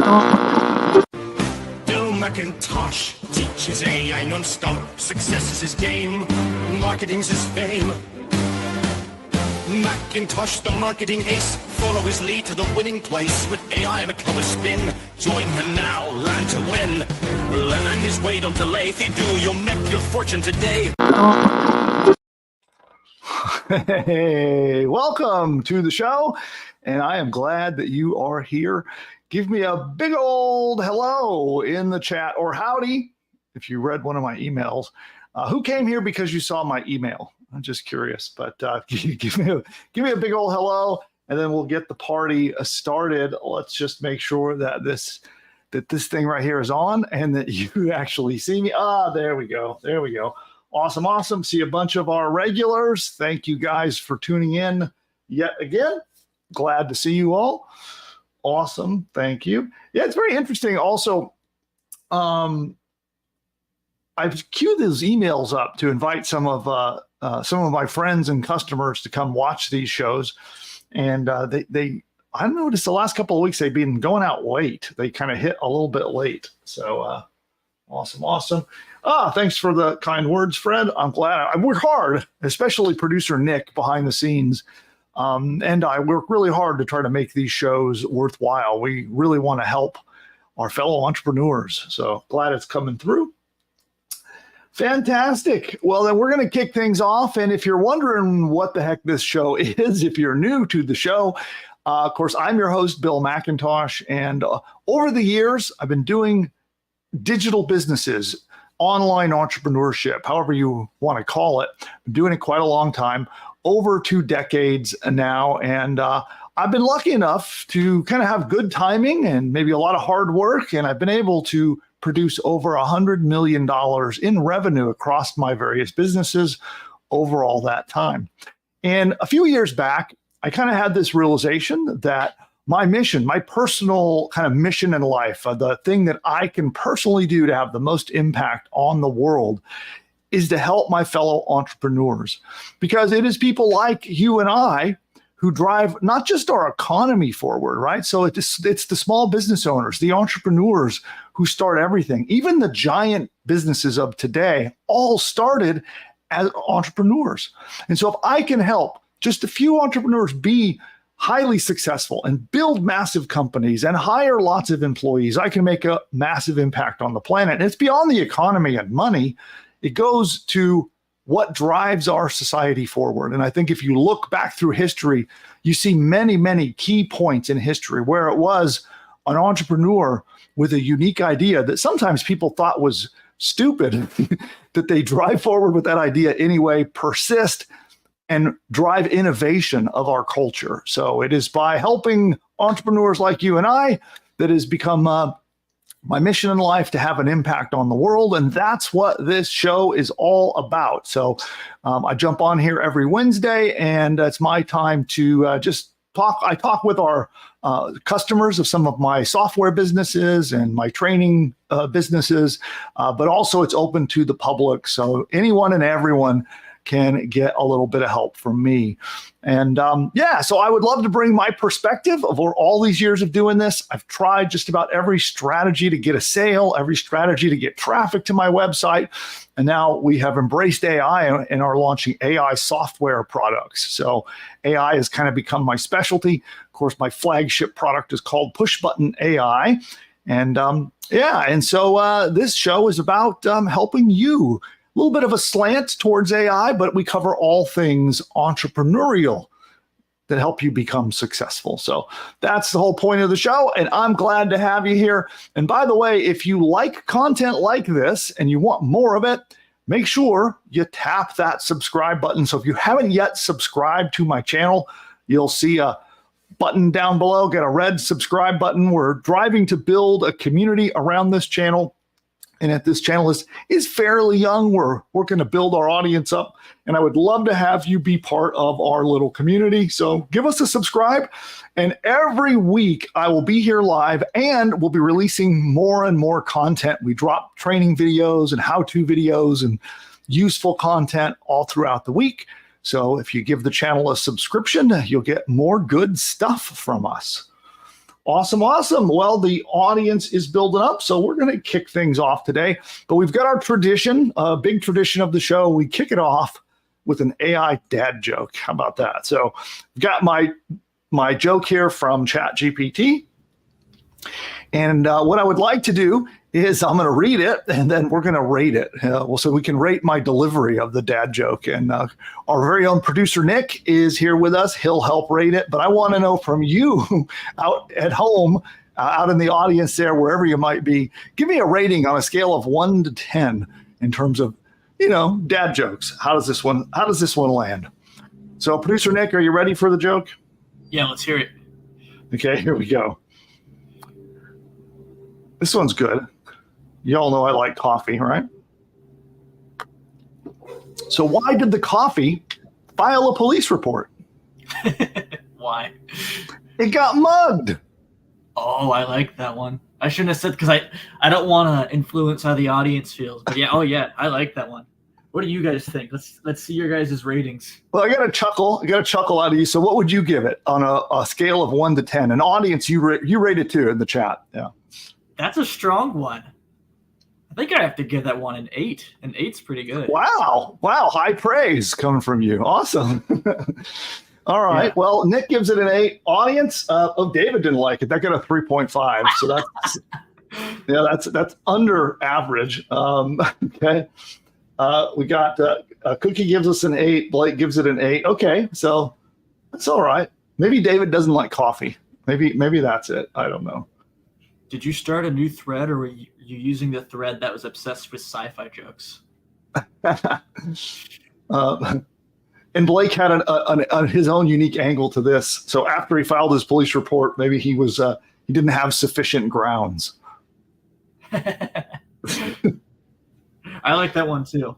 Bill McIntosh teaches AI non-stop. Success is his game, marketing's his fame. McIntosh, the marketing ace, follow his lead to the winning place with AI and a clever spin. Join him now, learn to win. Learn his way, don't delay. If you do, you'll make your fortune today. Hey, welcome to the show, and I am glad that you are here. Give me a big old hello in the chat, or howdy if you read one of my emails. Who came here because you saw my email? I'm just curious, but give me a big old hello, and then we'll get the party started. Let's just make sure that this thing right here is on and that you actually see me. There we go. There we go. Awesome. See a bunch of our regulars. Thank you guys for tuning in yet again. Glad to see you all. Awesome. Thank you. Yeah, it's very interesting. Also, I've queued those emails up to invite some of my friends and customers to come watch these shows. And I've noticed the last couple of weeks they've been going out late. They kind of hit a little bit late. So awesome. Thanks for the kind words, Fred. I'm glad. I work hard, especially producer Nick behind the scenes. And I work really hard to try to make these shows worthwhile. We really want to help our fellow entrepreneurs. So glad it's coming through. Fantastic. Well, then we're going to kick things off. And if you're wondering what the heck this show is, if you're new to the show, of course, I'm your host, Bill McIntosh. And over the years, I've been doing digital businesses, online entrepreneurship, however you want to call it. Been doing it quite a long time, over 2 decades now. And I've been lucky enough to kind of have good timing and maybe a lot of hard work. And I've been able to produce over $100 million in revenue across my various businesses over all that time. And a few years back, I kind of had this realization that my mission, my personal kind of mission in life, the thing that I can personally do to have the most impact on the world is to help my fellow entrepreneurs. Because it is people like you and I who drive not just our economy forward, right? So it's the small business owners, the entrepreneurs who start everything. Even the giant businesses of today all started as entrepreneurs. And so if I can help just a few entrepreneurs be highly successful and build massive companies and hire lots of employees, I can make a massive impact on the planet. And it's beyond the economy and money. It goes to what drives our society forward. And I think if you look back through history, you see many, many key points in history where it was an entrepreneur with a unique idea that sometimes people thought was stupid, that they drive forward with that idea anyway, persist, and drive innovation of our culture. So it is by helping entrepreneurs like you and I that has become my mission in life to have an impact on the world. And that's what this show is all about. So I jump on here every Wednesday, and it's my time to just talk. I talk with our customers of some of my software businesses and my training businesses, but also it's open to the public. So anyone and everyone can get a little bit of help from me. And so I would love to bring my perspective of all these years of doing this. I've tried just about every strategy to get a sale, every strategy to get traffic to my website. And now we have embraced AI and are launching AI software products. So AI has kind of become my specialty. Of course, my flagship product is called PushButton AI. And so this show is about helping you. A little bit of a slant towards AI, but we cover all things entrepreneurial that help you become successful. So that's the whole point of the show, and I'm glad to have you here. And by the way, if you like content like this and you want more of it, make sure you tap that subscribe button. So if you haven't yet subscribed to my channel, you'll see a button down below, get a red subscribe button. We're driving to build a community around this channel. And if this channel is fairly young, we're working to build our audience up. And I would love to have you be part of our little community. So give us a subscribe. And every week I will be here live, and we'll be releasing more and more content. We drop training videos and how-to videos and useful content all throughout the week. So if you give the channel a subscription, you'll get more good stuff from us. Awesome, awesome. Well, the audience is building up, so we're going to kick things off today. But we've got our tradition, a big tradition of the show. We kick it off with an AI dad joke. How about that? So I've got my joke here from ChatGPT. And what I would like to do is I'm going to read it, and then we're going to rate it. So we can rate my delivery of the dad joke. And our very own producer, Nick, is here with us. He'll help rate it. But I want to know from you out at home, out in the audience there, wherever you might be, give me a rating on a scale of 1 to 10 in terms of, dad jokes. How does this one land? So producer Nick, are you ready for the joke? Yeah, let's hear it. Okay, here we go. This one's good. Y'all know I like coffee, right? So why did the coffee file a police report? Why? It got mugged. Oh, I like that one. I shouldn't have said, because I don't want to influence how the audience feels. But yeah, I like that one. What do you guys think? Let's see your guys' ratings. Well, I got a chuckle out of you. So what would you give it on a scale of 1 to 10? An audience, you rate it too in the chat. Yeah. That's a strong one. I think I have to give that one an 8. An 8's pretty good. Wow. High praise coming from you. Awesome. All right. Yeah. Well, Nick gives it an 8. Audience, David didn't like it. That got a 3.5. So that's under average. Okay. We got Cookie gives us an 8. Blake gives it an 8. Okay. So that's all right. Maybe David doesn't like coffee. Maybe that's it. I don't know. Did you start a new thread, or were you using the thread that was obsessed with sci-fi jokes? And Blake had his own unique angle to this. So after he filed his police report, maybe he didn't have sufficient grounds. I like that one too.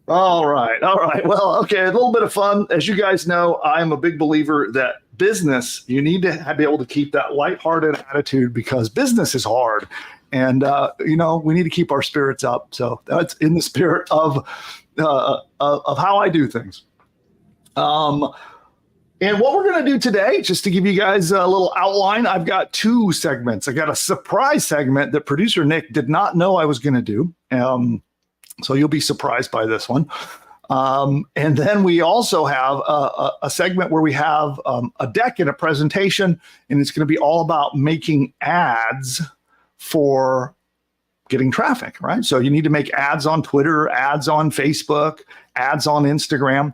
All right. Well, okay, a little bit of fun. As you guys know, I'm a big believer that business, you need to be able to keep that lighthearted attitude, because business is hard. And, we need to keep our spirits up. So that's in the spirit of how I do things. And what we're going to do today, just to give you guys a little outline, I've got 2 segments. I got a surprise segment that producer Nick did not know I was going to do. So you'll be surprised by this one. And then we also have a segment where we have a deck and a presentation, and it's going to be all about making ads for getting traffic, right? So you need to make ads on Twitter, ads on Facebook, ads on Instagram.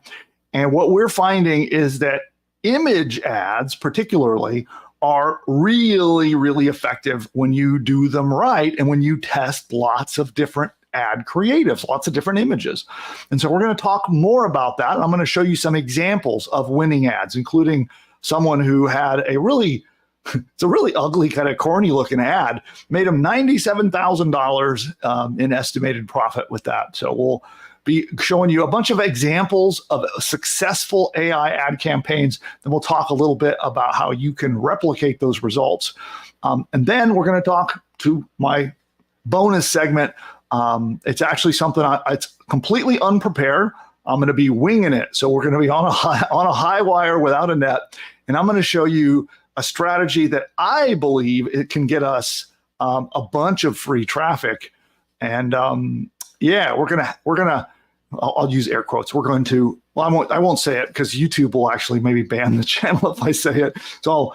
And what we're finding is that image ads particularly are really, really effective when you do them right and when you test lots of different ad creatives, lots of different images. And so we're going to talk more about that. I'm going to show you some examples of winning ads, including someone who had it's a really ugly, kind of corny looking ad, made him $97,000 in estimated profit with that. So we'll be showing you a bunch of examples of successful AI ad campaigns. Then we'll talk a little bit about how you can replicate those results. And then we're going to talk to my bonus segment. It's actually something it's completely unprepared. I'm going to be winging it. So we're going to be on a high wire without a net. And I'm going to show you a strategy that I believe it can get us a bunch of free traffic. And we're going to, I'll use air quotes. We're going to, I won't say it because YouTube will actually maybe ban the channel if I say it. So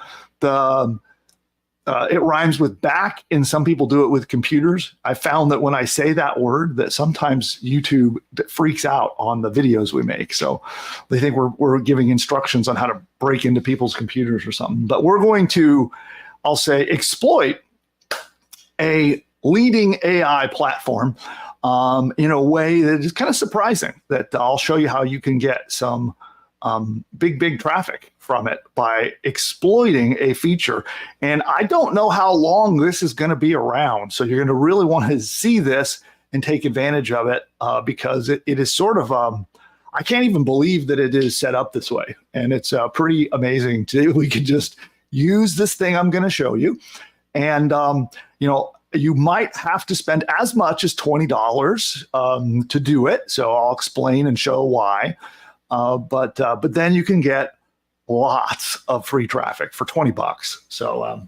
it rhymes with back, and some people do it with computers. I found that when I say that word, that sometimes YouTube freaks out on the videos we make. So they think we're giving instructions on how to break into people's computers or something. But we're going to, I'll say, exploit a leading AI platform in a way that is kind of surprising, that I'll show you how you can get some big traffic from it by exploiting a feature. And I don't know how long this is going to be around. So you're going to really want to see this and take advantage of it because it is sort of, I can't even believe that it is set up this way. And it's pretty amazing too. We can just use this thing I'm going to show you. And, you might have to spend as much as $20 to do it. So I'll explain and show why. But then you can get lots of free traffic for 20 bucks. So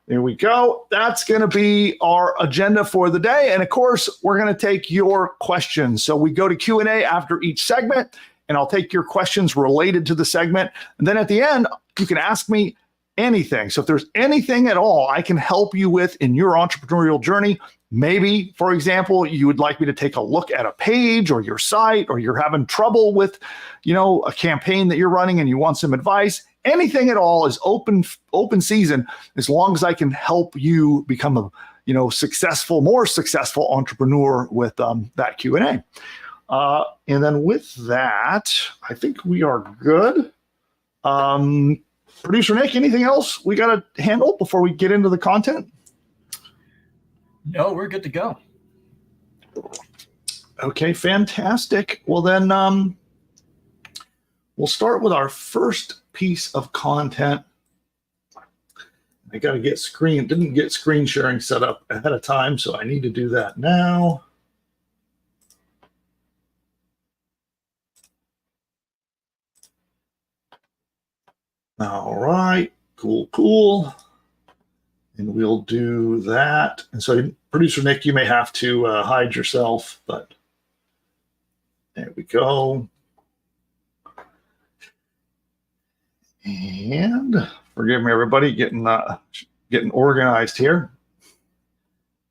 there we go. That's going to be our agenda for the day. And of course, we're going to take your questions. So we go to Q&A after each segment, and I'll take your questions related to the segment. And then at the end, you can ask me anything. So if there's anything at all I can help you with in your entrepreneurial journey, maybe, for example, you would like me to take a look at a page or your site, or you're having trouble with, a campaign that you're running and you want some advice, anything at all is open season, as long as I can help you become a, more successful entrepreneur with that Q&A. And then with that, I think we are good. Producer Nick, anything else we got to handle before we get into the content? No, we're good to go. Okay, fantastic. Well, then we'll start with our first piece of content. I got to didn't get screen sharing set up ahead of time, so I need to do that now. All right, cool. And we'll do that. And so, Producer Nick, you may have to hide yourself, but there we go. And forgive me, everybody, getting organized here.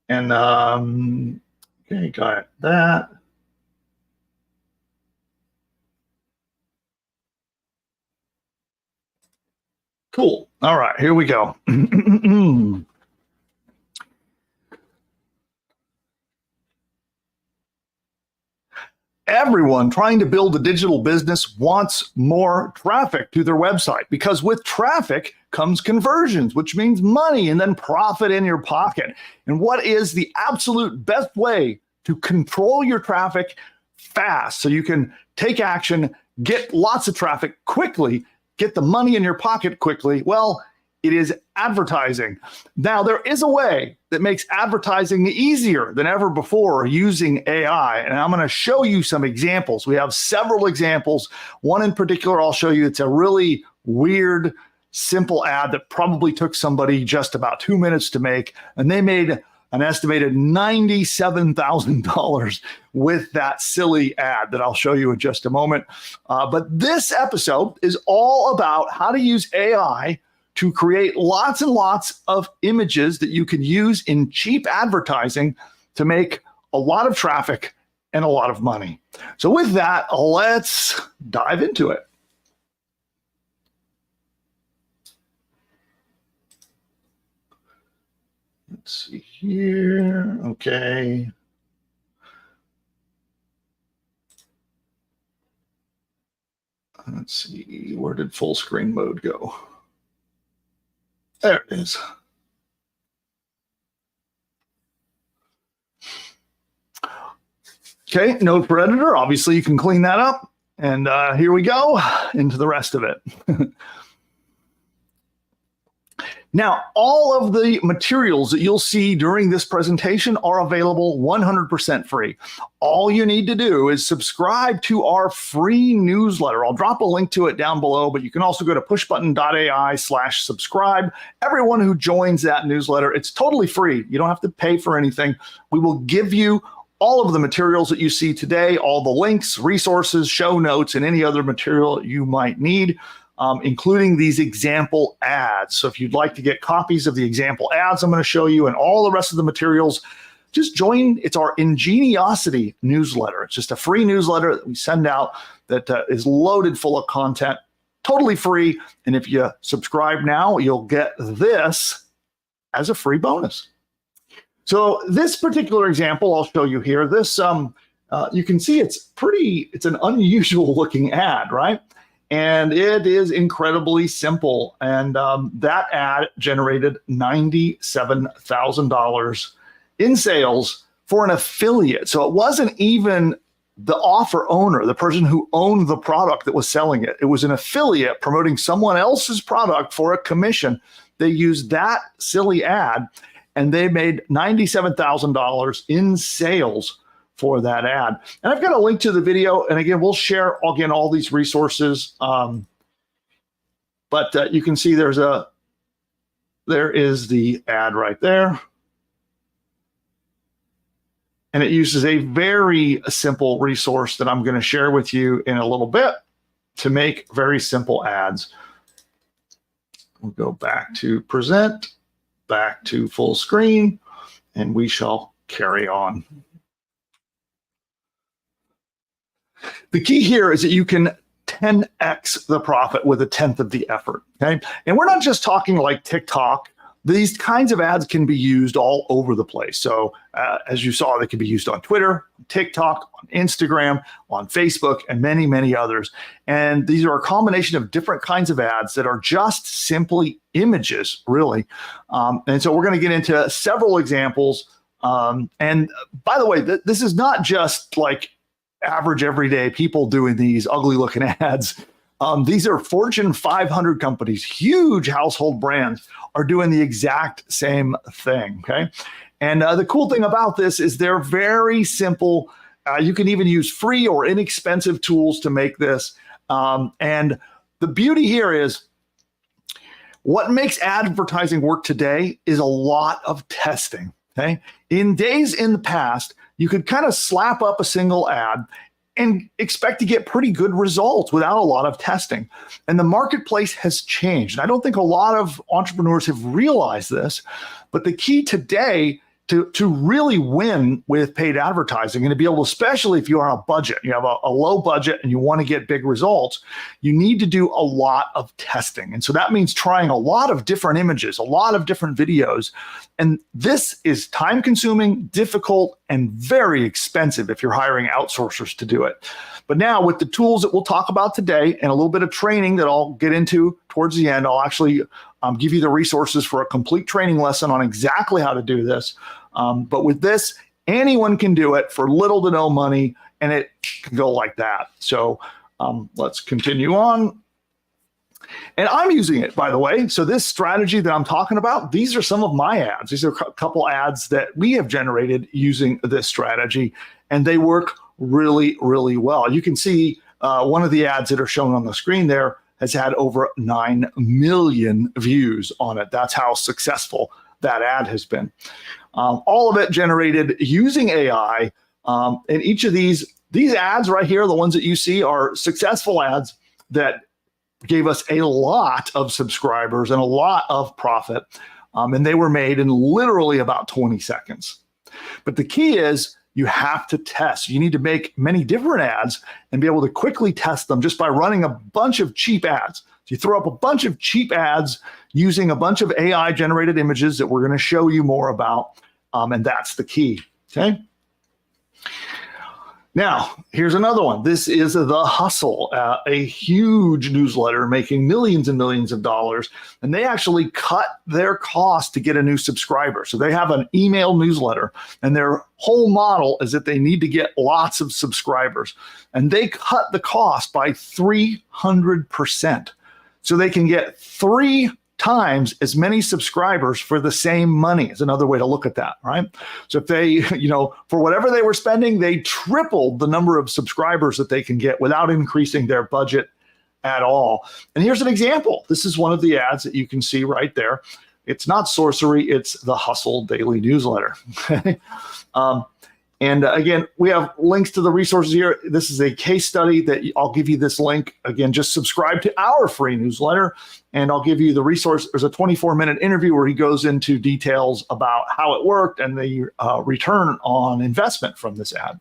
And okay, got that. Cool. All right, here we go. Everyone trying to build a digital business wants more traffic to their website, because with traffic comes conversions, which means money and then profit in your pocket. And what is the absolute best way to control your traffic fast so you can take action, get lots of traffic quickly, get the money in your pocket quickly? Well, it is advertising. Now, there is a way that makes advertising easier than ever before using AI, and I'm going to show you some examples. We have several examples. One in particular I'll show you. It's a really weird, simple ad that probably took somebody just about 2 minutes to make, and they made an estimated $97,000 with that silly ad that I'll show you in just a moment. But this episode is all about how to use AI to create lots and lots of images that you can use in cheap advertising to make a lot of traffic and a lot of money. So with that, let's dive into it. Let's see here. Okay. Let's see. Where did full screen mode go? There it is. Okay, node for editor. Obviously, you can clean that up. And here we go into the rest of it. Now, all of the materials that you'll see during this presentation are available 100% free. All you need to do is subscribe to our free newsletter. I'll drop a link to it down below, but you can also go to pushbutton.ai/subscribe. Everyone who joins that newsletter, it's totally free. You don't have to pay for anything. We will give you all of the materials that you see today, all the links, resources, show notes, and any other material you might need, including these example ads. So if you'd like to get copies of the example ads I'm going to show you and all the rest of the materials, just join. It's our Ingeniosity newsletter. It's just a free newsletter that we send out that is loaded full of content, totally free. And if you subscribe now, you'll get this as a free bonus. So this particular example I'll show you here, this you can see it's an unusual looking ad, right? And it is incredibly simple. And that ad generated $97,000 in sales for an affiliate. So it wasn't even the offer owner, the person who owned the product that was selling it. It was an affiliate promoting someone else's product for a commission. They used that silly ad and they made $97,000 in sales for that ad. And I've got a link to the video. And again, we'll share all these resources But you can see there is the ad right there. And it uses a very simple resource that I'm going to share with you in a little bit to make very simple ads. We'll go back to present, back to full screen, and we shall carry on. The key here is that you can 10x the profit with a tenth of the effort, okay? And we're not just talking like TikTok. These kinds of ads can be used all over the place. So as you saw, they can be used on Twitter, TikTok, on Instagram, on Facebook, and many, many others. And these are a combination of different kinds of ads that are just simply images, really. And so we're going to get into several examples. And by the way, this is not just like average everyday people doing these ugly looking ads. These are Fortune 500 companies, huge household brands are doing the exact same thing, okay? And the cool thing about this is they're very simple. You can even use free or inexpensive tools to make this. And the beauty here is what makes advertising work today is a lot of testing, okay? In days in the past, you could kind of slap up a single ad and expect to get pretty good results without a lot of testing. And the marketplace has changed. I don't think a lot of entrepreneurs have realized this, but the key today to really win with paid advertising and to be able to, especially if you're on a budget, you have a low budget and you want to get big results, you need to do a lot of testing. And so that means trying a lot of different images, a lot of different videos. And this is time consuming, difficult, and very expensive if you're hiring outsourcers to do it. But now with the tools that we'll talk about today and a little bit of training that I'll get into towards the end, I'll actually give you the resources for a complete training lesson on exactly how to do this. But with this, anyone can do it for little to no money, and it can go like that. So let's continue on. And I'm using it, by the way. So this strategy that I'm talking about, these are some of my ads. These are a couple ads that we have generated using this strategy, and they work really, really well. You can see one of the ads that are shown on the screen there has had over 9 million views on it. That's how successful that ad has been. All of it generated using AI. And each of these ads right here, the ones that you see, are successful ads that gave us a lot of subscribers and a lot of profit. And they were made in literally about 20 seconds. But the key is you have to test. You need to make many different ads and be able to quickly test them just by running a bunch of cheap ads. So you throw up a bunch of cheap ads using a bunch of AI generated images that we're going to show you more about. And that's the key, okay? Now, here's another one. This is The Hustle, a huge newsletter making millions and millions of dollars. And they actually cut their cost to get a new subscriber. So they have an email newsletter, and their whole model is that they need to get lots of subscribers. And they cut the cost by 300%. So they can get 3 times as many subscribers for the same money is another way to look at that, right? So if they, for whatever they were spending, they tripled the number of subscribers that they can get without increasing their budget at all. And here's an example. This is one of the ads that you can see right there. It's not sorcery, it's the Hustle Daily Newsletter. And again, we have links to the resources here. This is a case study that I'll give you this link. Again, just subscribe to our free newsletter, and I'll give you the resource. There's a 24-minute interview where he goes into details about how it worked and the return on investment from this ad.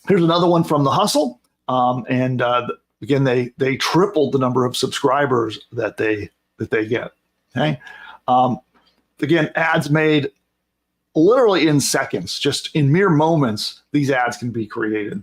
Here's another one from The Hustle. Again, they tripled the number of subscribers that they get. Okay. Again, ads made literally in seconds, just in mere moments, these ads can be created.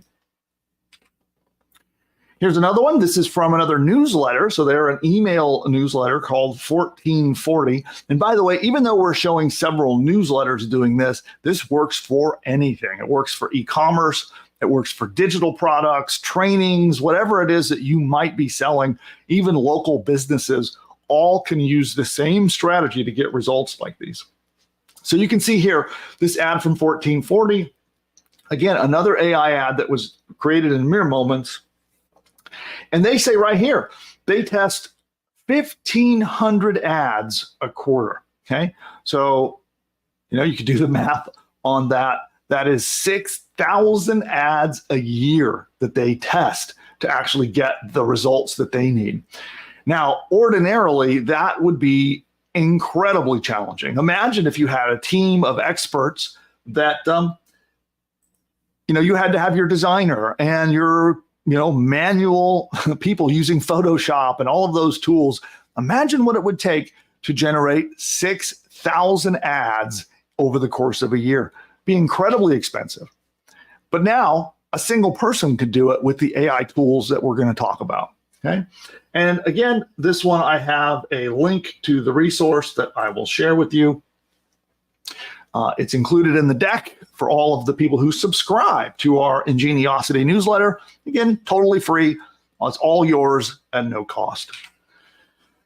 Here's another one. This is from another newsletter. So they're an email newsletter called 1440. And by the way, even though we're showing several newsletters doing this, this works for anything. It works for e-commerce. It works for digital products, trainings, whatever it is that you might be selling. Even local businesses all can use the same strategy to get results like these. So you can see here, this ad from 1440, again, another AI ad that was created in mere moments. And they say right here They test 1,500 ads a quarter. Okay. So, you could do the math on that. That is 6,000 ads a year that they test to actually get the results that they need. Now, ordinarily, that would be incredibly challenging. Imagine if you had a team of experts that, you had to have your designer and your, manual people using Photoshop and all of those tools. Imagine what it would take to generate 6,000 ads over the course of a year. Be incredibly expensive. But now a single person could do it with the AI tools that we're going to talk about. Okay. And again, this one, I have a link to the resource that I will share with you. It's included in the deck for all of the people who subscribe to our Ingeniosity newsletter. Again, totally free. It's all yours at no cost.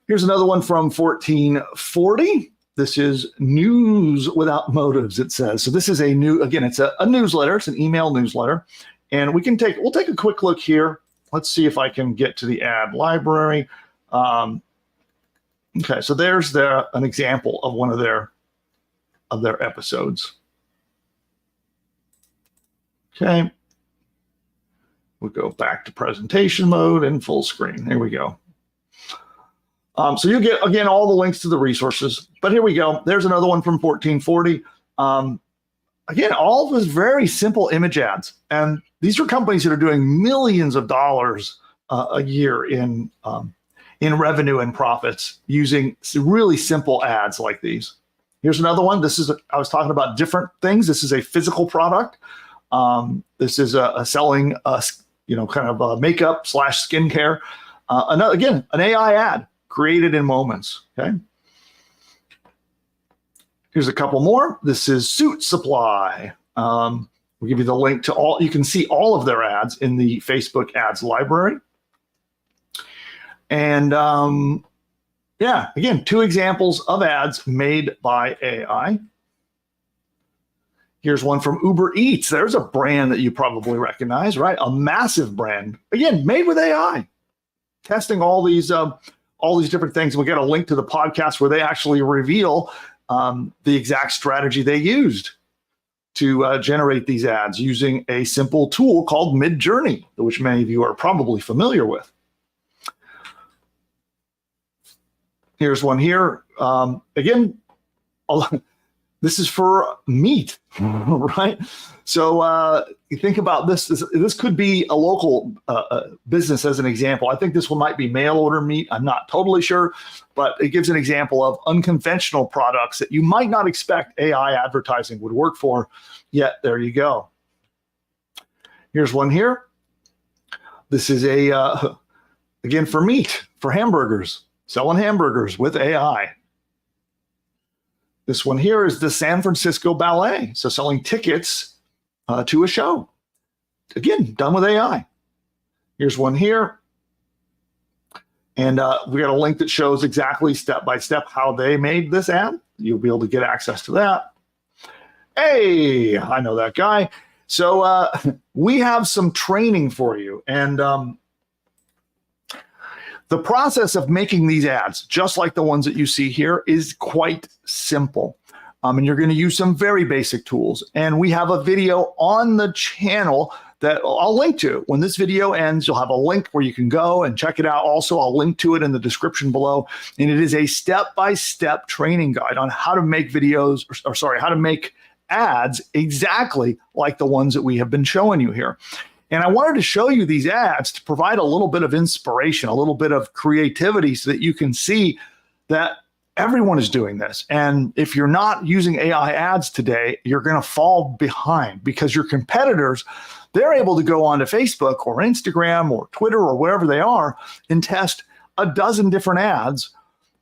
Here's another one from 1440. This is News Without Motives, it says. So this is it's a newsletter. It's an email newsletter. And we'll take a quick look here. Let's see if I can get to the ad library. Okay, so there's an example of one of their episodes. Okay. We'll go back to presentation mode and full screen. There we go. So you get, again, all the links to the resources. But here we go. There's another one from 1440. Again, all of this very simple image ads. And these are companies that are doing millions of dollars a year in revenue and profits using really simple ads like these. Here's another one. I was talking about different things. This is a physical product. This is selling, kind of makeup / skincare. Again, an AI ad created in moments. Okay. Here's a couple more. This is Suit Supply. We'll give you the link to all. You can see all of their ads in the Facebook ads library. And again, 2 examples of ads made by AI. Here's one from Uber Eats. There's a brand that you probably recognize, right? A massive brand, again, made with AI, testing all these different things. We'll get a link to the podcast where they actually reveal the exact strategy they used to generate these ads using a simple tool called Midjourney, which many of you are probably familiar with. Here's one here. Again, this is for meat, right? So you think about this. This could be a local business as an example. I think this one might be mail order meat. I'm not totally sure, but it gives an example of unconventional products that you might not expect AI advertising would work for, yet there you go. Here's one here. This is again, for meat, for hamburgers, selling hamburgers with AI. This one here is the San Francisco Ballet. So selling tickets to a show. Again, done with AI. Here's one here. And we got a link that shows exactly step-by-step how they made this ad. You'll be able to get access to that. Hey, I know that guy. So we have some training for you. And the process of making these ads, just like the ones that you see here, is quite simple. And you're going to use some very basic tools. And we have a video on the channel that I'll link to. When this video ends, you'll have a link where you can go and check it out. Also, I'll link to it in the description below. And it is a step-by-step training guide on how to make videos, how to make ads exactly like the ones that we have been showing you here. And I wanted to show you these ads to provide a little bit of inspiration, a little bit of creativity so that you can see that everyone is doing this. And if you're not using AI ads today, you're going to fall behind because your competitors, they're able to go onto Facebook or Instagram or Twitter or wherever they are and test a dozen different ads.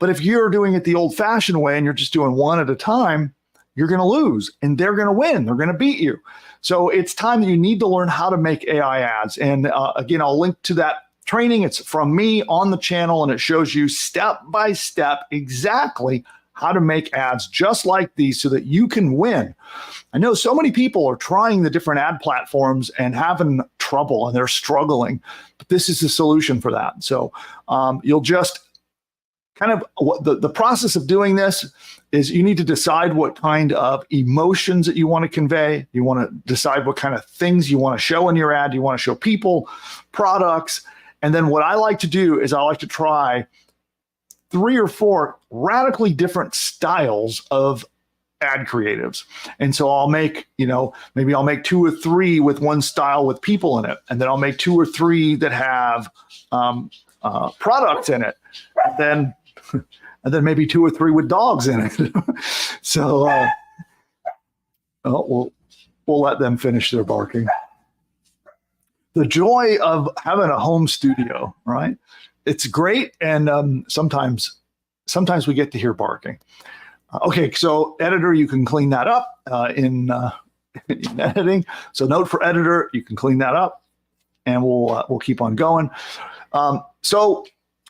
But if you're doing it the old-fashioned way and you're just doing one at a time, you're going to lose and they're going to win. They're going to beat you. So it's time that you need to learn how to make AI ads. And again, I'll link to that training. It's from me on the channel, and it shows you step by step exactly how to make ads just like these so that you can win. I know so many people are trying the different ad platforms and having trouble and they're struggling. But this is the solution for that. So you'll just kind of, what the process of doing this is, you need to decide what kind of emotions that you want to convey. You want to decide what kind of things you want to show in your ad. You want to show people, products. And then what I like to do is I like to try 3 or 4 radically different styles of ad creatives. And so I'll make, maybe I'll make 2 or 3 with one style with people in it. And then I'll make 2 or 3 that have products in it. And then maybe 2 or 3 with dogs in it. So we'll let them finish their barking. The joy of having a home studio, right? It's great, and sometimes we get to hear barking. Okay, so editor, you can clean that up in editing. So note for editor, you can clean that up, and we'll keep on going. So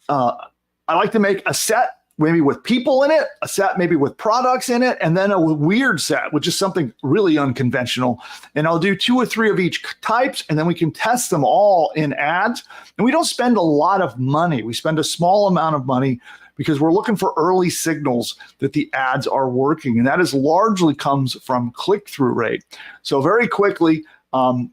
I like to make a set maybe with people in it, a set maybe with products in it, and then a weird set, which is something really unconventional. And I'll do 2 or 3 of each types, and then we can test them all in ads. And we don't spend a lot of money. We spend a small amount of money because we're looking for early signals that the ads are working. And that is largely comes from click-through rate. So very quickly,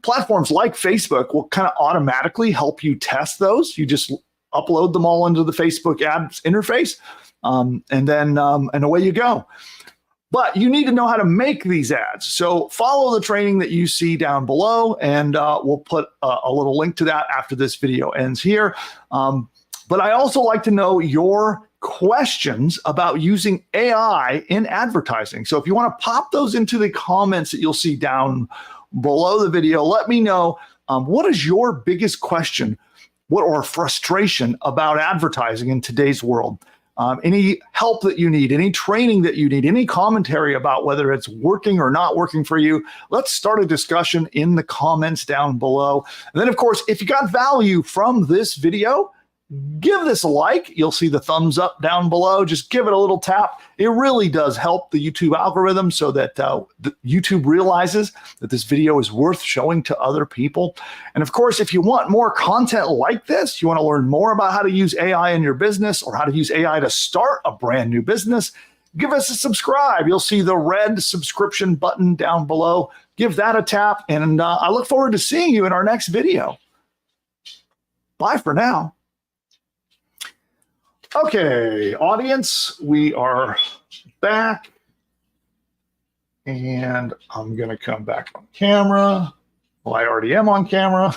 platforms like Facebook will kind of automatically help you test those. You just upload them all into the Facebook ads interface, and away you go. But you need to know how to make these ads. So follow the training that you see down below, and we'll put a little link to that after this video ends here. But I also like to know your questions about using AI in advertising. So if you want to pop those into the comments that you'll see down below the video, let me know what is your biggest question or frustration about advertising in today's world. Any help that you need, any training that you need, any commentary about whether it's working or not working for you, let's start a discussion in the comments down below. And then, of course, if you got value from this video, give this a like. You'll see the thumbs up down below. Just give it a little tap. It really does help the YouTube algorithm so that YouTube realizes that this video is worth showing to other people. And of course, if you want more content like this, you want to learn more about how to use AI in your business or how to use AI to start a brand new business, give us a subscribe. You'll see the red subscription button down below. Give that a tap. And I look forward to seeing you in our next video. Bye for now. Okay, audience, we are back, and I'm going to come back on camera. Well, I already am on camera.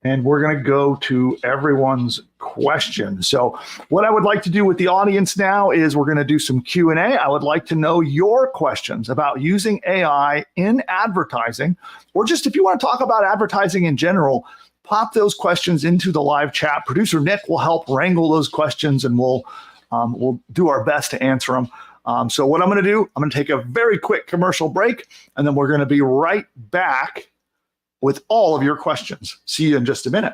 And we're going to go to everyone's questions. So what I would like to do with the audience now is we're going to do some Q&A. I would like to know your questions about using AI in advertising, or just if you want to talk about advertising in general, pop those questions into the live chat. Producer Nick will help wrangle those questions, and we'll do our best to answer them. So what I'm going to do, I'm going to take a very quick commercial break, and then we're going to be right back with all of your questions. See you in just a minute.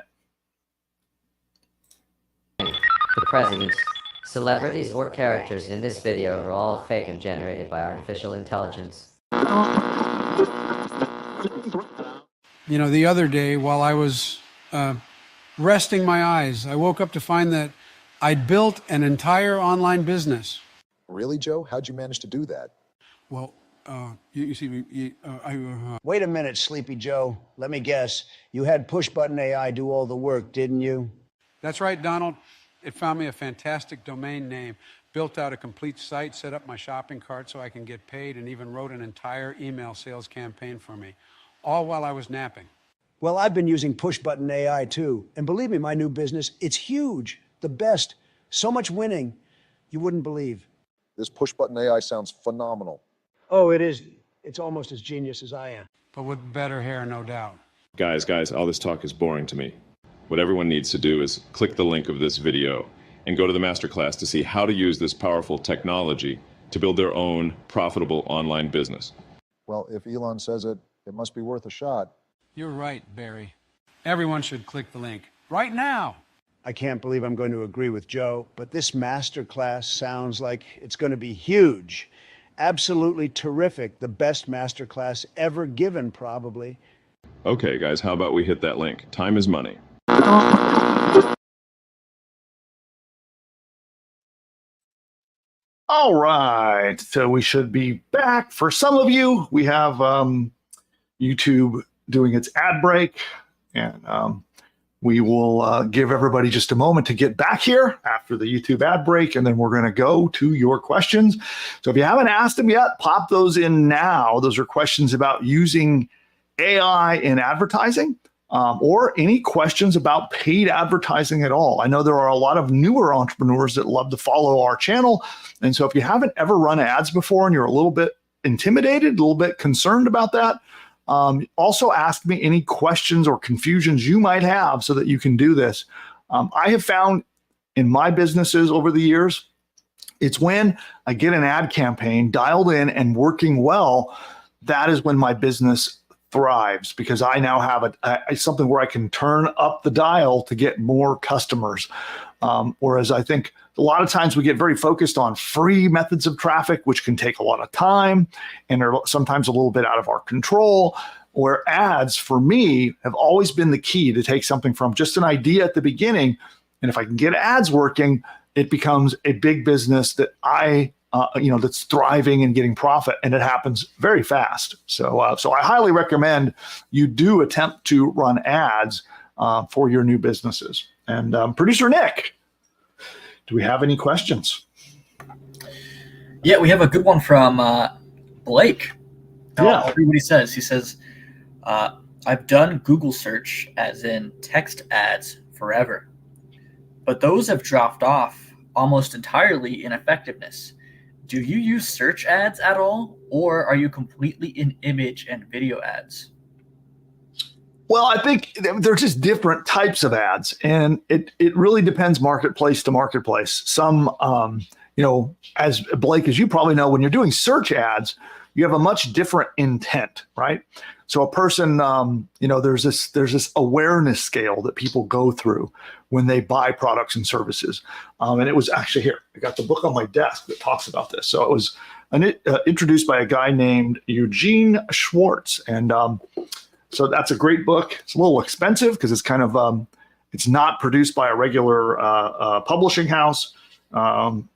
The presidents, celebrities, or characters in this video are all fake and generated by artificial intelligence. You know, the other day while I was resting my eyes, I woke up to find that I'd built an entire online business. Really, Joe? How'd you manage to do that? Well, you see, Wait a minute, Sleepy Joe. Let me guess. You had PushButton AI do all the work, didn't you? That's right, Donald. It found me a fantastic domain name, built out a complete site, set up my shopping cart so I can get paid, and even wrote an entire email sales campaign for me, all while I was napping. Well, I've been using PushButton AI too. And believe me, my new business, it's huge. The best. So much winning, you wouldn't believe. This PushButton AI sounds phenomenal. Oh, it is. It's almost as genius as I am. But with better hair, no doubt. Guys, all this talk is boring to me. What everyone needs to do is click the link of this video and go to the masterclass to see how to use this powerful technology to build their own profitable online business. Well, if Elon says it, it must be worth a shot. You're right, Barry. Everyone should click the link right now. I can't believe I'm going to agree with Joe, but this masterclass sounds like it's going to be huge. Absolutely terrific. The best masterclass ever given, probably. Okay, guys, how about we hit that link? Time is money. All right, so we should be back. For some of you, we have YouTube doing its ad break, and we will give everybody just a moment to get back here after the YouTube ad break, and then we're going to go to your questions. So if you haven't asked them yet, pop those in now. Those are questions about using AI in advertising. Or any questions about paid advertising at all. I know there are a lot of newer entrepreneurs that love to follow our channel. And so if you haven't ever run ads before and you're a little bit intimidated, a little bit concerned about that, also ask me any questions or confusions you might have so that you can do this. I have found in my businesses over the years, it's when I get an ad campaign dialed in and working well, that is when my business thrives, because I now have something where I can turn up the dial to get more customers. Whereas I think a lot of times we get very focused on free methods of traffic, which can take a lot of time and are sometimes a little bit out of our control, where ads for me have always been the key to take something from just an idea at the beginning. And if I can get ads working, it becomes a big business that that's thriving and getting profit, and it happens very fast. So I highly recommend you do attempt to run ads for your new businesses. And Producer Nick, do we have any questions? Yeah, we have a good one from Blake. Yeah. I'll read what he says. He says, I've done Google search, as in text ads, forever, but those have dropped off almost entirely in effectiveness. Do you use search ads at all, or are you completely in image and video ads? Well, I think they're just different types of ads, and it really depends marketplace to marketplace. Some, as Blake, as you probably know, when you're doing search ads, you have a much different intent, right? So a person, there's this awareness scale that people go through when they buy products and services. And it was actually here. I got the book on my desk that talks about this. So it was introduced by a guy named Eugene Schwartz. And so that's a great book. It's a little expensive because it's kind of, it's not produced by a regular publishing house.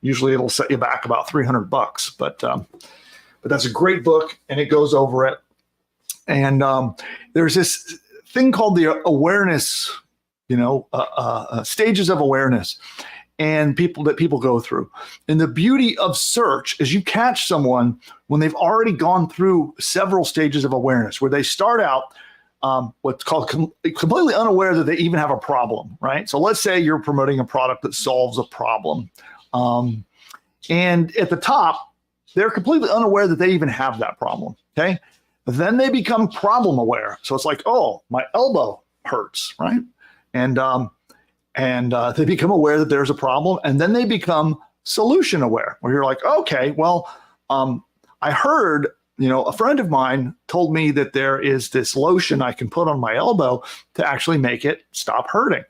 Usually it'll set you back about $300, but that's a great book, and it goes over it. And there's this thing called the awareness, stages of awareness, and people go through. And the beauty of search is you catch someone when they've already gone through several stages of awareness, where they start out what's called completely unaware that they even have a problem, right? So let's say you're promoting a product that solves a problem. And at the top, they're completely unaware that they even have that problem, okay? Then they become problem aware. So it's like, oh, my elbow hurts, right? And they become aware that there's a problem. And then they become solution aware, where you're like, okay, well, I heard, a friend of mine told me that there is this lotion I can put on my elbow to actually make it stop hurting.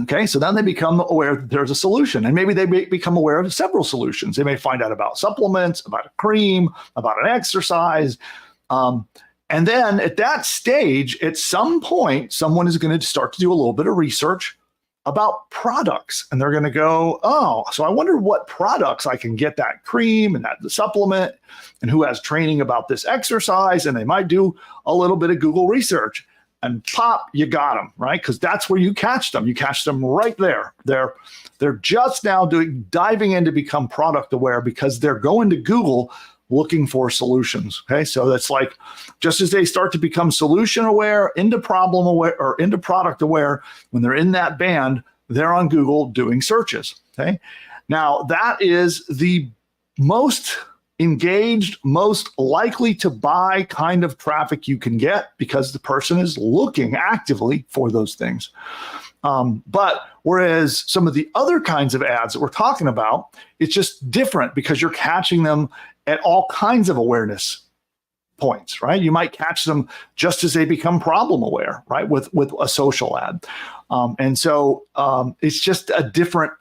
Okay, so then they become aware that there's a solution, and maybe they become aware of several solutions. They may find out about supplements, about a cream, about an exercise. And then at that stage, at some point, someone is going to start to do a little bit of research about products, and they're going to go, oh, so I wonder what products I can get that cream and that the supplement, and who has training about this exercise, and they might do a little bit of Google research. And pop, you got them, right? Because that's where you catch them. You catch them right there. They're just now diving in to become product aware because they're going to Google looking for solutions. Okay, so that's like just as they start to become solution aware, into problem aware, or into product aware, when they're in that band, they're on Google doing searches. Okay, now that is the most engaged, most likely to buy kind of traffic you can get, because the person is looking actively for those things. But whereas some of the other kinds of ads that we're talking about, it's just different because you're catching them at all kinds of awareness points, right? You might catch them just as they become problem aware, right? With a social ad. And so it's just a different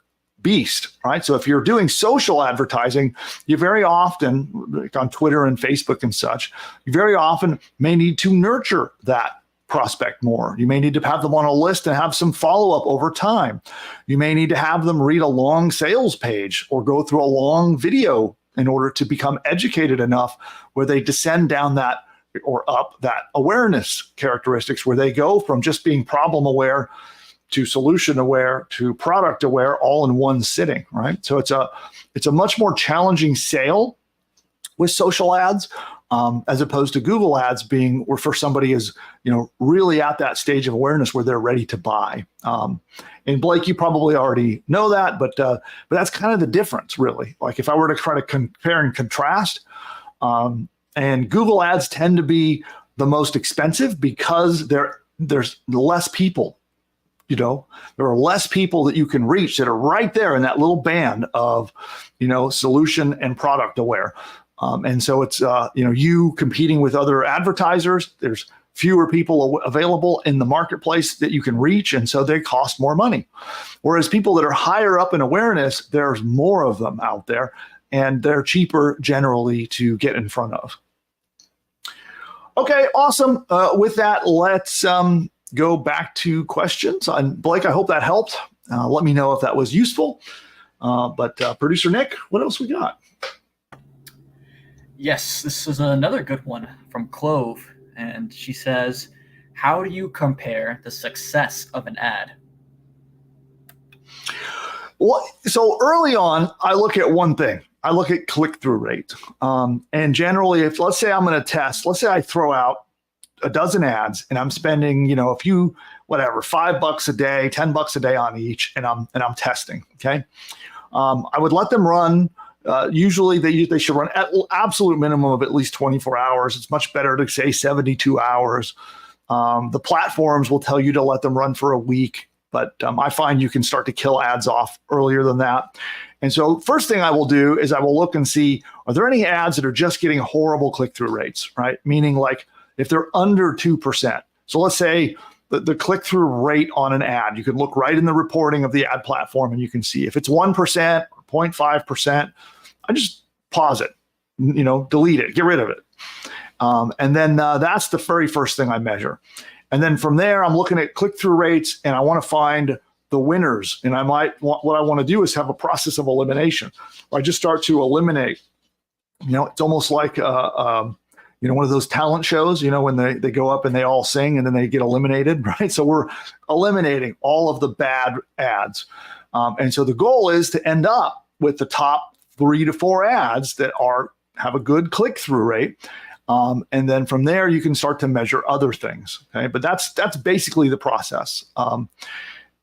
beast, right? So if you're doing social advertising, you very often, like on Twitter and Facebook and such, you very often may need to nurture that prospect more. You may need to have them on a list and have some follow-up over time. You may need to have them read a long sales page or go through a long video in order to become educated enough where they descend down that or up that awareness characteristics, where they go from just being problem aware to solution aware to product aware all in one sitting, right? So it's a much more challenging sale with social ads, as opposed to Google ads being where for somebody is, really at that stage of awareness where they're ready to buy. And Blake, you probably already know that, but that's kind of the difference, really. Like if I were to try to compare and contrast, and Google ads tend to be the most expensive because there's less people. There are less people that you can reach that are right there in that little band of, solution and product aware. And so it's, you competing with other advertisers. There's fewer people available in the marketplace that you can reach. And so they cost more money. Whereas people that are higher up in awareness, there's more of them out there and they're cheaper generally to get in front of. Okay, awesome. With that, let's go back to questions. And Blake, I hope that helped. Let me know if that was useful. But producer Nick, what else we got? Yes, this is another good one from Clove. And she says, how do you compare the success of an ad? Well, so early on, I look at one thing. I look at click-through rate. And generally, if let's say I'm going to test, let's say I throw out a dozen ads and I'm spending, a few, whatever, $5 a day, $10 a day on each, and I'm testing. Okay. I would let them run. Usually they should run at absolute minimum of at least 24 hours. It's much better to say 72 hours. The platforms will tell you to let them run for a week, but I find you can start to kill ads off earlier than that. And so first thing I will do is I will look and see, are there any ads that are just getting horrible click-through rates, right? Meaning like if they're under 2%. So let's say the click-through rate on an ad, you can look right in the reporting of the ad platform and you can see if it's 1% or 0.5%, I just pause it, delete it, get rid of it. And then that's the very first thing I measure. And then from there, I'm looking at click-through rates and I want to find the winners. And what I want to do is have a process of elimination. I just start to eliminate, it's almost like, one of those talent shows, when they go up and they all sing and then they get eliminated, right? So we're eliminating all of the bad ads. And so the goal is to end up with the top 3 to 4 ads that have a good click-through rate. And then from there, you can start to measure other things. Okay, but that's basically the process.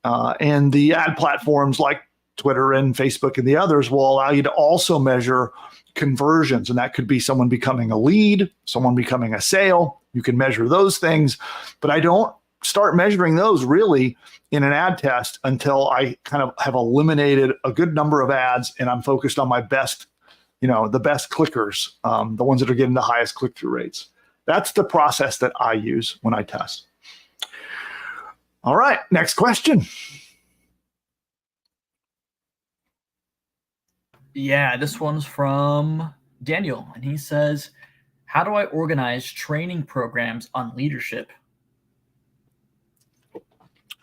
And the ad platforms like Twitter and Facebook and the others will allow you to also measure conversions. And that could be someone becoming a lead, someone becoming a sale. You can measure those things, but I don't start measuring those really in an ad test until I kind of have eliminated a good number of ads and I'm focused on my best, the best clickers, the ones that are getting the highest click-through rates. That's the process that I use when I test. All right, next question. Yeah, this one's from Daniel, and he says, how do I organize training programs on leadership?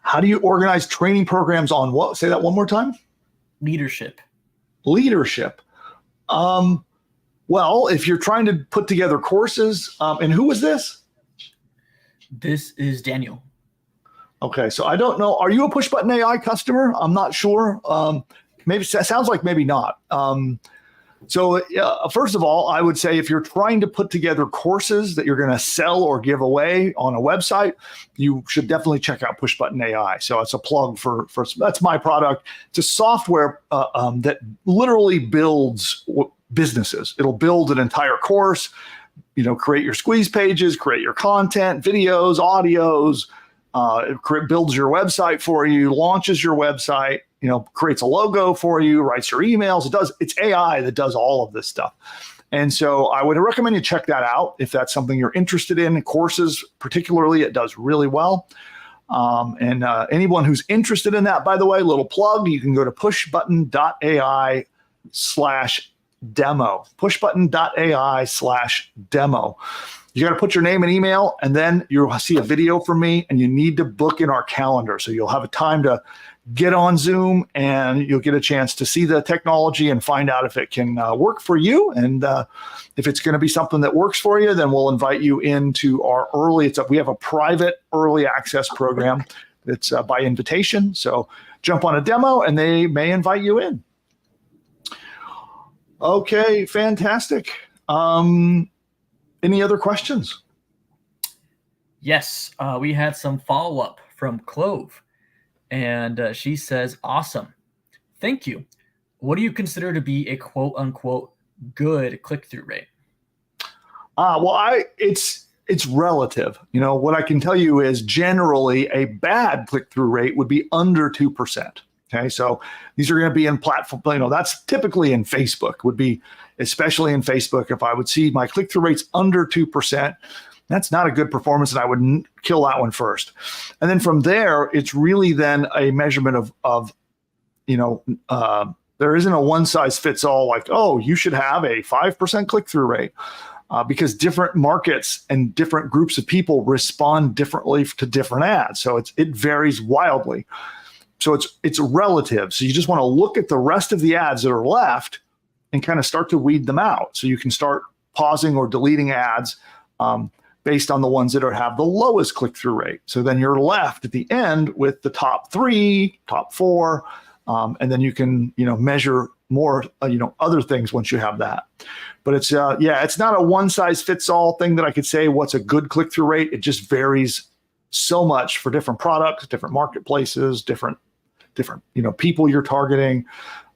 How do you organize training programs on what? Say that one more time. Leadership. Leadership. Well, if you're trying to put together courses, and who was this? This is Daniel. Okay, so I don't know. Are you a PushButton AI customer? I'm not sure. Maybe it sounds like maybe not. So first of all, I would say if you're trying to put together courses that you're going to sell or give away on a website, you should definitely check out PushButton AI. So it's a plug for that's my product. It's a software that literally builds businesses. It'll build an entire course, create your squeeze pages, create your content, videos, audios, it builds your website for you, launches your website, creates a logo for you, writes your emails. It's AI that does all of this stuff. And so I would recommend you check that out if that's something you're interested in. Courses, particularly, it does really well. And anyone who's interested in that, by the way, little plug, you can go to pushbutton.ai/demo. Pushbutton.ai/demo. You got to put your name and email, and then you'll see a video from me, and you need to book in our calendar. So you'll have a time to get on Zoom, and you'll get a chance to see the technology and find out if it can work for you. And if it's going to be something that works for you, then we'll invite you into our we have a private early access program that's by invitation. So jump on a demo, and they may invite you in. Okay, fantastic. Any other questions? Yes, we had some follow-up from Clove, and she says, awesome. Thank you. What do you consider to be a quote-unquote good click-through rate? Well, it's relative. What I can tell you is generally a bad click-through rate would be under 2%. Okay, so these are going to be in platform, that's typically in Facebook, would be especially in Facebook. If I would see my click-through rates under 2%, that's not a good performance, and I would kill that one first. And then from there, it's really then a measurement of there isn't a one size fits all, like, oh, you should have a 5% click-through rate, because different markets and different groups of people respond differently to different ads. So it varies wildly. So it's relative. So you just want to look at the rest of the ads that are left and kind of start to weed them out. So you can start pausing or deleting ads based on the ones that have the lowest click-through rate. So then you're left at the end with the top 3, top 4, and then you can measure more other things once you have that. But it's not a one size fits all thing that I could say what's a good click-through rate. It just varies so much for different products, different marketplaces, different people you're targeting.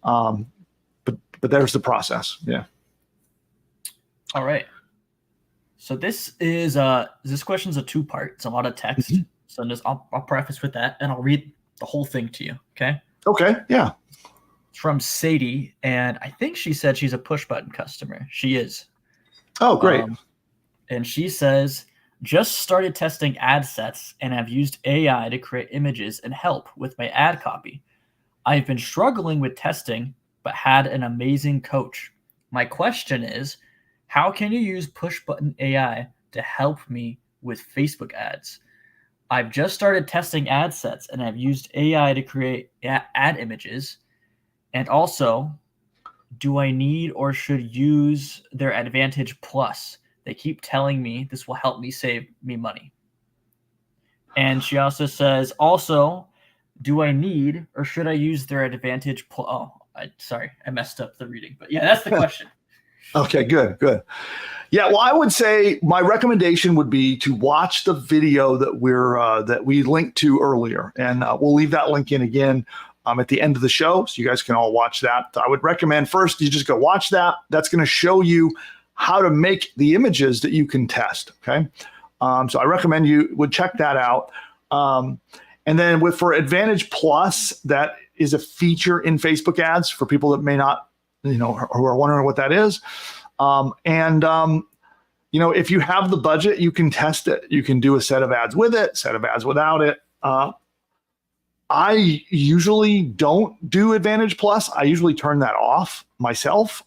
But there's the process. Yeah. All right. So this question's a 2-part. It's a lot of text. Mm-hmm. So I'll preface with that, and I'll read the whole thing to you. Okay. Okay. Yeah. It's from Sadie, and I think she said she's a PushButton customer. She is. Oh, great. And she says, just started testing ad sets and have used AI to create images and help with my ad copy. I've been struggling with testing, but had an amazing coach. My question is, how can you use PushButton AI to help me with Facebook ads? I've just started testing ad sets and I've used AI to create ad images. And also, do I need or should use their Advantage Plus? They keep telling me this will help me save me money. And she also says, do I need or should I use their Advantage Plus? Oh, sorry, I messed up the reading. But yeah, that's the question. Okay, good. Yeah, well, I would say my recommendation would be to watch the video that we linked to earlier, and we'll leave that link in again at the end of the show, so you guys can all watch that. I would recommend first you just go watch that. That's going to show you how to make the images that you can test. Okay, so I recommend you would check that out. And then for Advantage Plus, that is a feature in Facebook ads for people that may not, who are wondering what that is. If you have the budget, you can test it. You can do a set of ads with it, set of ads without it. I usually don't do Advantage Plus. I usually turn that off myself.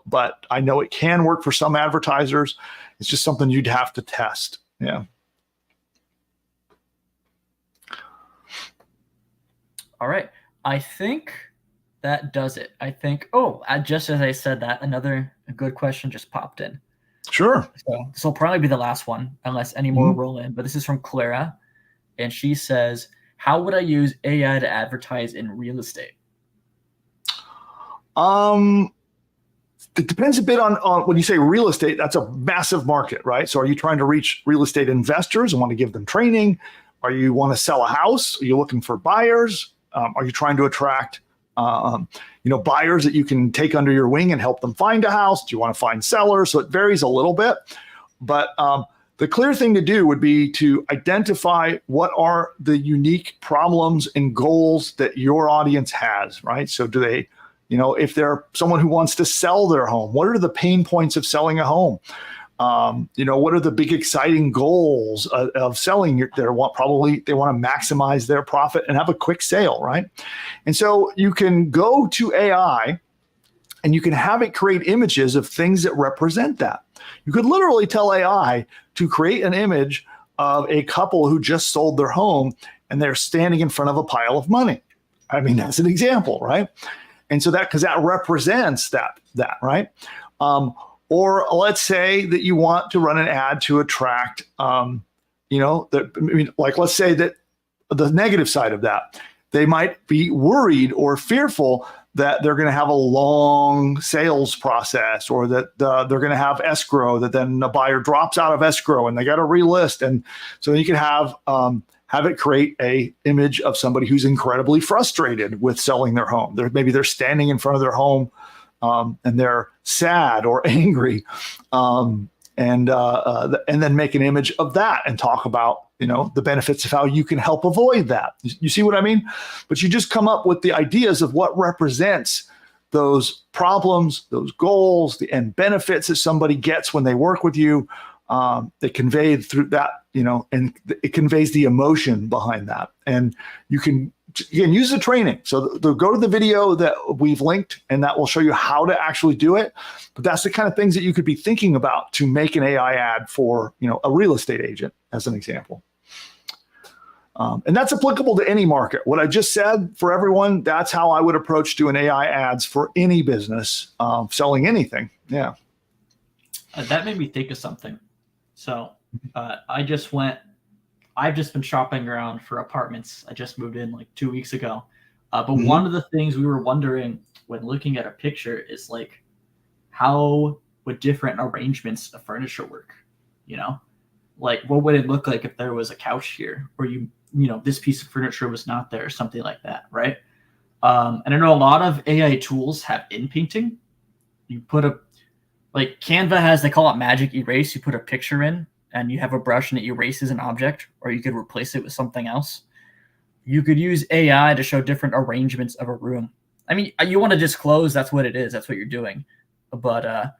But I know it can work for some advertisers. It's just something you'd have to test. Yeah. All right. I think that does it. I think, just as I said that, another good question just popped in. Sure. So this will probably be the last one, unless any more roll in. But this is from Clara, and she says, how would I use AI to advertise in real estate? It depends a bit on when you say real estate, that's a massive market, right? So are you trying to reach real estate investors and want to give them training? Are you want to sell a house? Are you looking for buyers? Are you trying to attract buyers that you can take under your wing and help them find a house? Do you want to find sellers? So it varies a little bit. But the clear thing to do would be to identify what are the unique problems and goals that your audience has, right? So do they, if they're someone who wants to sell their home, what are the pain points of selling a home? What are the big exciting goals of selling they want to maximize their profit and have a quick sale, right? And so you can go to AI and you can have it create images of things that represent that. You could literally tell AI to create an image of a couple who just sold their home and they're standing in front of a pile of money. I mean, that's an example, right? And so because that represents that, right? Or let's say that you want to run an ad to attract, let's say that the negative side of that, they might be worried or fearful that they're going to have a long sales process, or that they're going to have escrow, that then the buyer drops out of escrow and they got to relist. And so you can have it create a image of somebody who's incredibly frustrated with selling their home. Maybe they're standing in front of their home and they're sad or angry, and then make an image of that and talk about the benefits of how you can help avoid that. You see what I mean? But you just come up with the ideas of what represents those problems, those goals, and benefits that somebody gets when they work with you. They conveyed through that, and it conveys the emotion behind that. And you can use the training. So go to the video that we've linked, and that will show you how to actually do it. But that's the kind of things that you could be thinking about to make an AI ad for, a real estate agent, as an example. And that's applicable to any market. What I just said for everyone, that's how I would approach doing AI ads for any business, selling anything. Yeah. That made me think of something. So I've just been shopping around for apartments. I just moved in like 2 weeks ago. But one of the things we were wondering when looking at a picture is like, how would different arrangements of furniture work? Like what would it look like if there was a couch here, or this piece of furniture was not there, or something like that, right? And I know a lot of AI tools have in painting. You put like Canva has, they call it magic erase. You put a picture in and you have a brush and it erases an object, or you could replace it with something else. You could use AI to show different arrangements of a room. I mean, you want to disclose that's what it is. That's what you're doing. But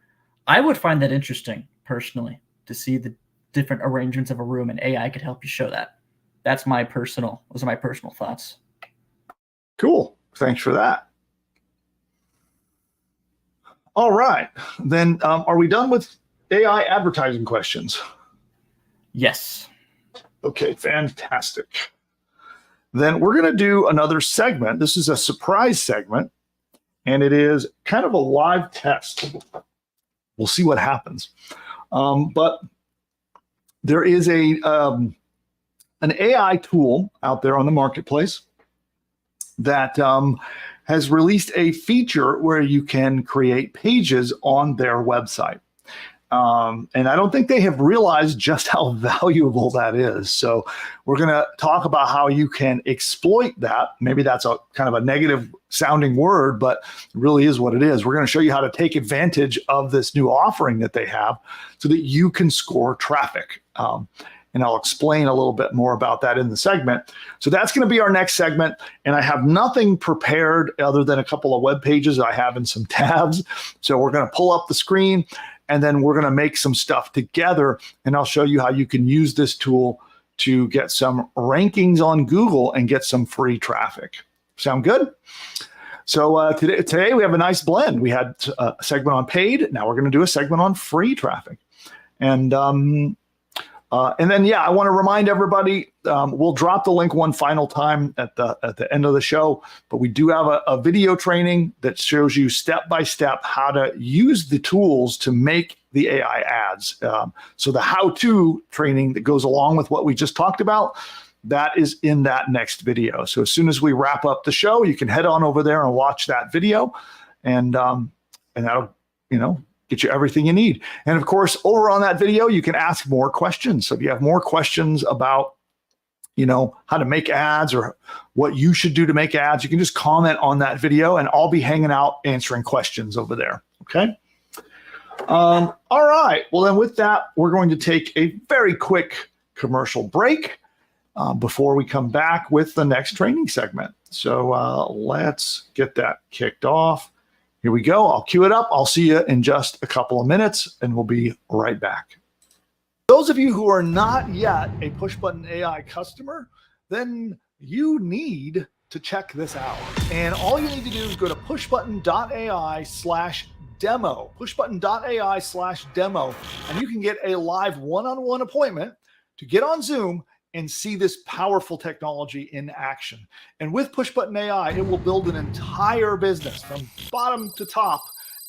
I would find that interesting personally, to see the different arrangements of a room, and AI could help you show that. Those are my personal thoughts. Cool. Thanks for that. All right. Then are we done with AI advertising questions? Yes. Okay, fantastic. Then we're going to do another segment. This is a surprise segment, and it is kind of a live test. We'll see what happens. But there is an AI tool out there on the marketplace that has released a feature where you can create pages on their website. And I don't think they have realized just how valuable that is. So we're going to talk about how you can exploit that. Maybe that's a kind of a negative sounding word, but it really is what it is. We're going to show you how to take advantage of this new offering that they have so that you can score traffic. And I'll explain a little bit more about that in the segment. So that's going to be our next segment. And I have nothing prepared other than a couple of web pages I have in some tabs. So we're going to pull up the screen, and then we're going to make some stuff together. And I'll show you how you can use this tool to get some rankings on Google and get some free traffic. Sound good? So today we have a nice blend. We had a segment on paid. Now we're going to do a segment on free traffic. And then, I want to remind everybody, we'll drop the link one final time at the end of the show, but we do have a video training that shows you step-by-step how to use the tools to make the AI ads. So the how-to training that goes along with what we just talked about, that is in that next video. So as soon as we wrap up the show, you can head on over there and watch that video, and that'll, get you everything you need. And of course, over on that video, you can ask more questions. So if you have more questions about, how to make ads or what you should do to make ads, you can just comment on that video, and I'll be hanging out answering questions over there. Okay. All right. Well, then with that, we're going to take a very quick commercial break before we come back with the next training segment. So let's get that kicked off. Here we go. I'll cue it up. I'll see you in just a couple of minutes, and we'll be right back. Those of you who are not yet a PushButton AI customer, then you need to check this out. And all you need to do is go to pushbutton.ai/demo, pushbutton.ai/demo, and you can get a live one-on-one appointment to get on Zoom and see this powerful technology in action. And with PushButton AI, it will build an entire business from bottom to top,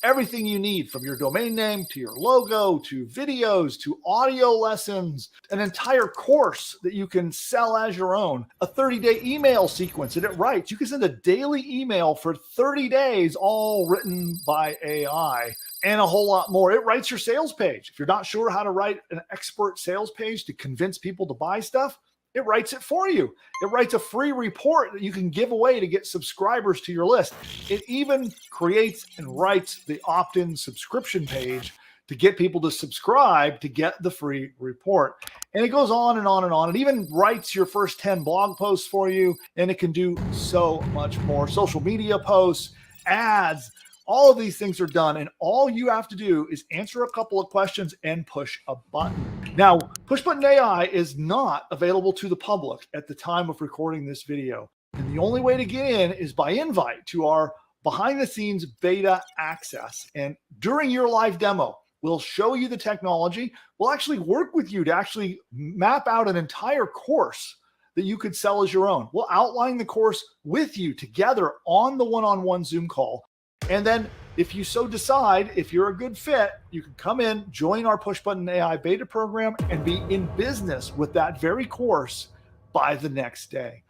everything you need from your domain name to your logo to videos to audio lessons, an entire course that you can sell as your own, a 30-day email sequence that it writes. You can send a daily email for 30 days, all written by AI, and a whole lot more. It writes your sales page. If you're not sure how to write an expert sales page to convince people to buy stuff, it writes it for you. It writes a free report that you can give away to get subscribers to your list. It even creates and writes the opt-in subscription page to get people to subscribe to get the free report. And it goes on and on and on. It even writes your first 10 blog posts for you, and it can do so much more. Social media posts, ads, all of these things are done, and all you have to do is answer a couple of questions and push a button. Now, PushButton AI is not available to the public at the time of recording this video. And the only way to get in is by invite to our behind-the-scenes beta access. And during your live demo, we'll show you the technology. We'll actually work with you to actually map out an entire course that you could sell as your own. We'll outline the course with you together on the one-on-one Zoom call. And then if you so decide, if you're a good fit, you can come in, join our PushButton AI beta program, and be in business with that very course by the next day.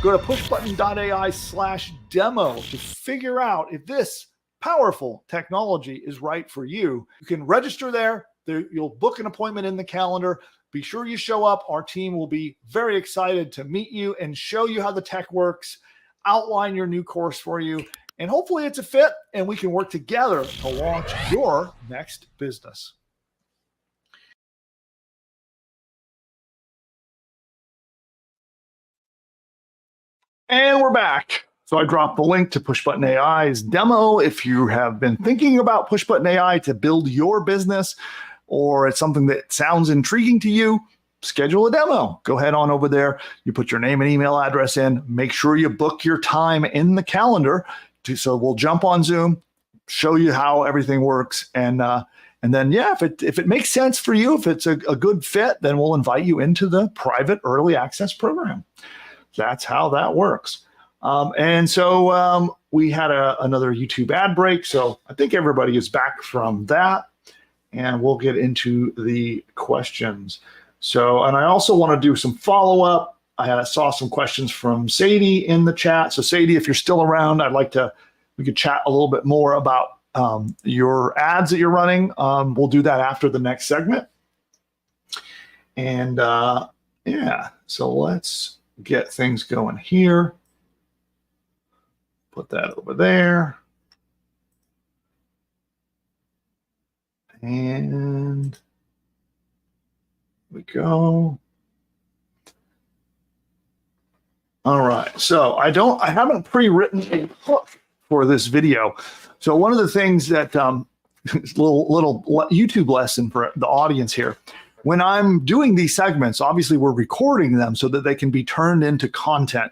Go to pushbutton.ai/demo to figure out if this powerful technology is right for you. You can register there. You'll book an appointment in the calendar. Be sure you show up. Our team will be very excited to meet you and show you how the tech works, outline your new course for you, and hopefully it's a fit and we can work together to launch your next business. And we're back. So I dropped the link to PushButton AI's demo. If you have been thinking about PushButton AI to build your business, or it's something that sounds intriguing to you, schedule a demo. Go ahead on over there. You put your name and email address in. Make sure you book your time in the calendar. So we'll jump on Zoom, show you how everything works, and then if it makes sense for you, if it's a good fit, then we'll invite you into the private early access program. That's how that works. And so we had another YouTube ad break, so I think everybody is back from that, and we'll get into the questions. So, and I also want to do some follow-up. I saw some questions from Sadie in the chat. So Sadie, if you're still around, we could chat a little bit more about your ads that you're running. We'll do that after the next segment. And so let's get things going here. Put that over there. And here we go. All right, so I haven't pre-written a hook for this video. So one of the things that little YouTube lesson for the audience here, when I'm doing these segments, obviously we're recording them so that they can be turned into content.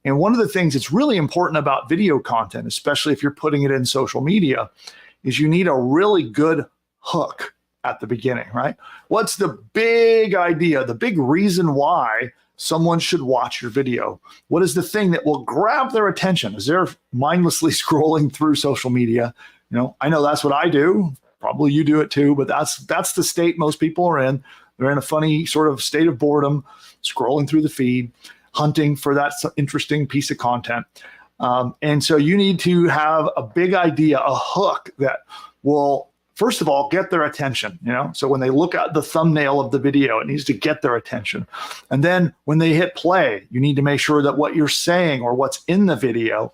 And one of the things that's really important about video content, especially if you're putting it in social media, is you need a really good hook at the beginning, right? What's the big idea, the big reason why someone should watch your video? What is the thing that will grab their attention as they're mindlessly scrolling through social media? I know that's what I do. Probably you do it too, but that's the state most people are in. They're in a funny sort of state of boredom, scrolling through the feed, hunting for that interesting piece of content. And so you need to have a big idea, a hook that will, first of all, get their attention, So when they look at the thumbnail of the video, it needs to get their attention. And then when they hit play, you need to make sure that what you're saying or what's in the video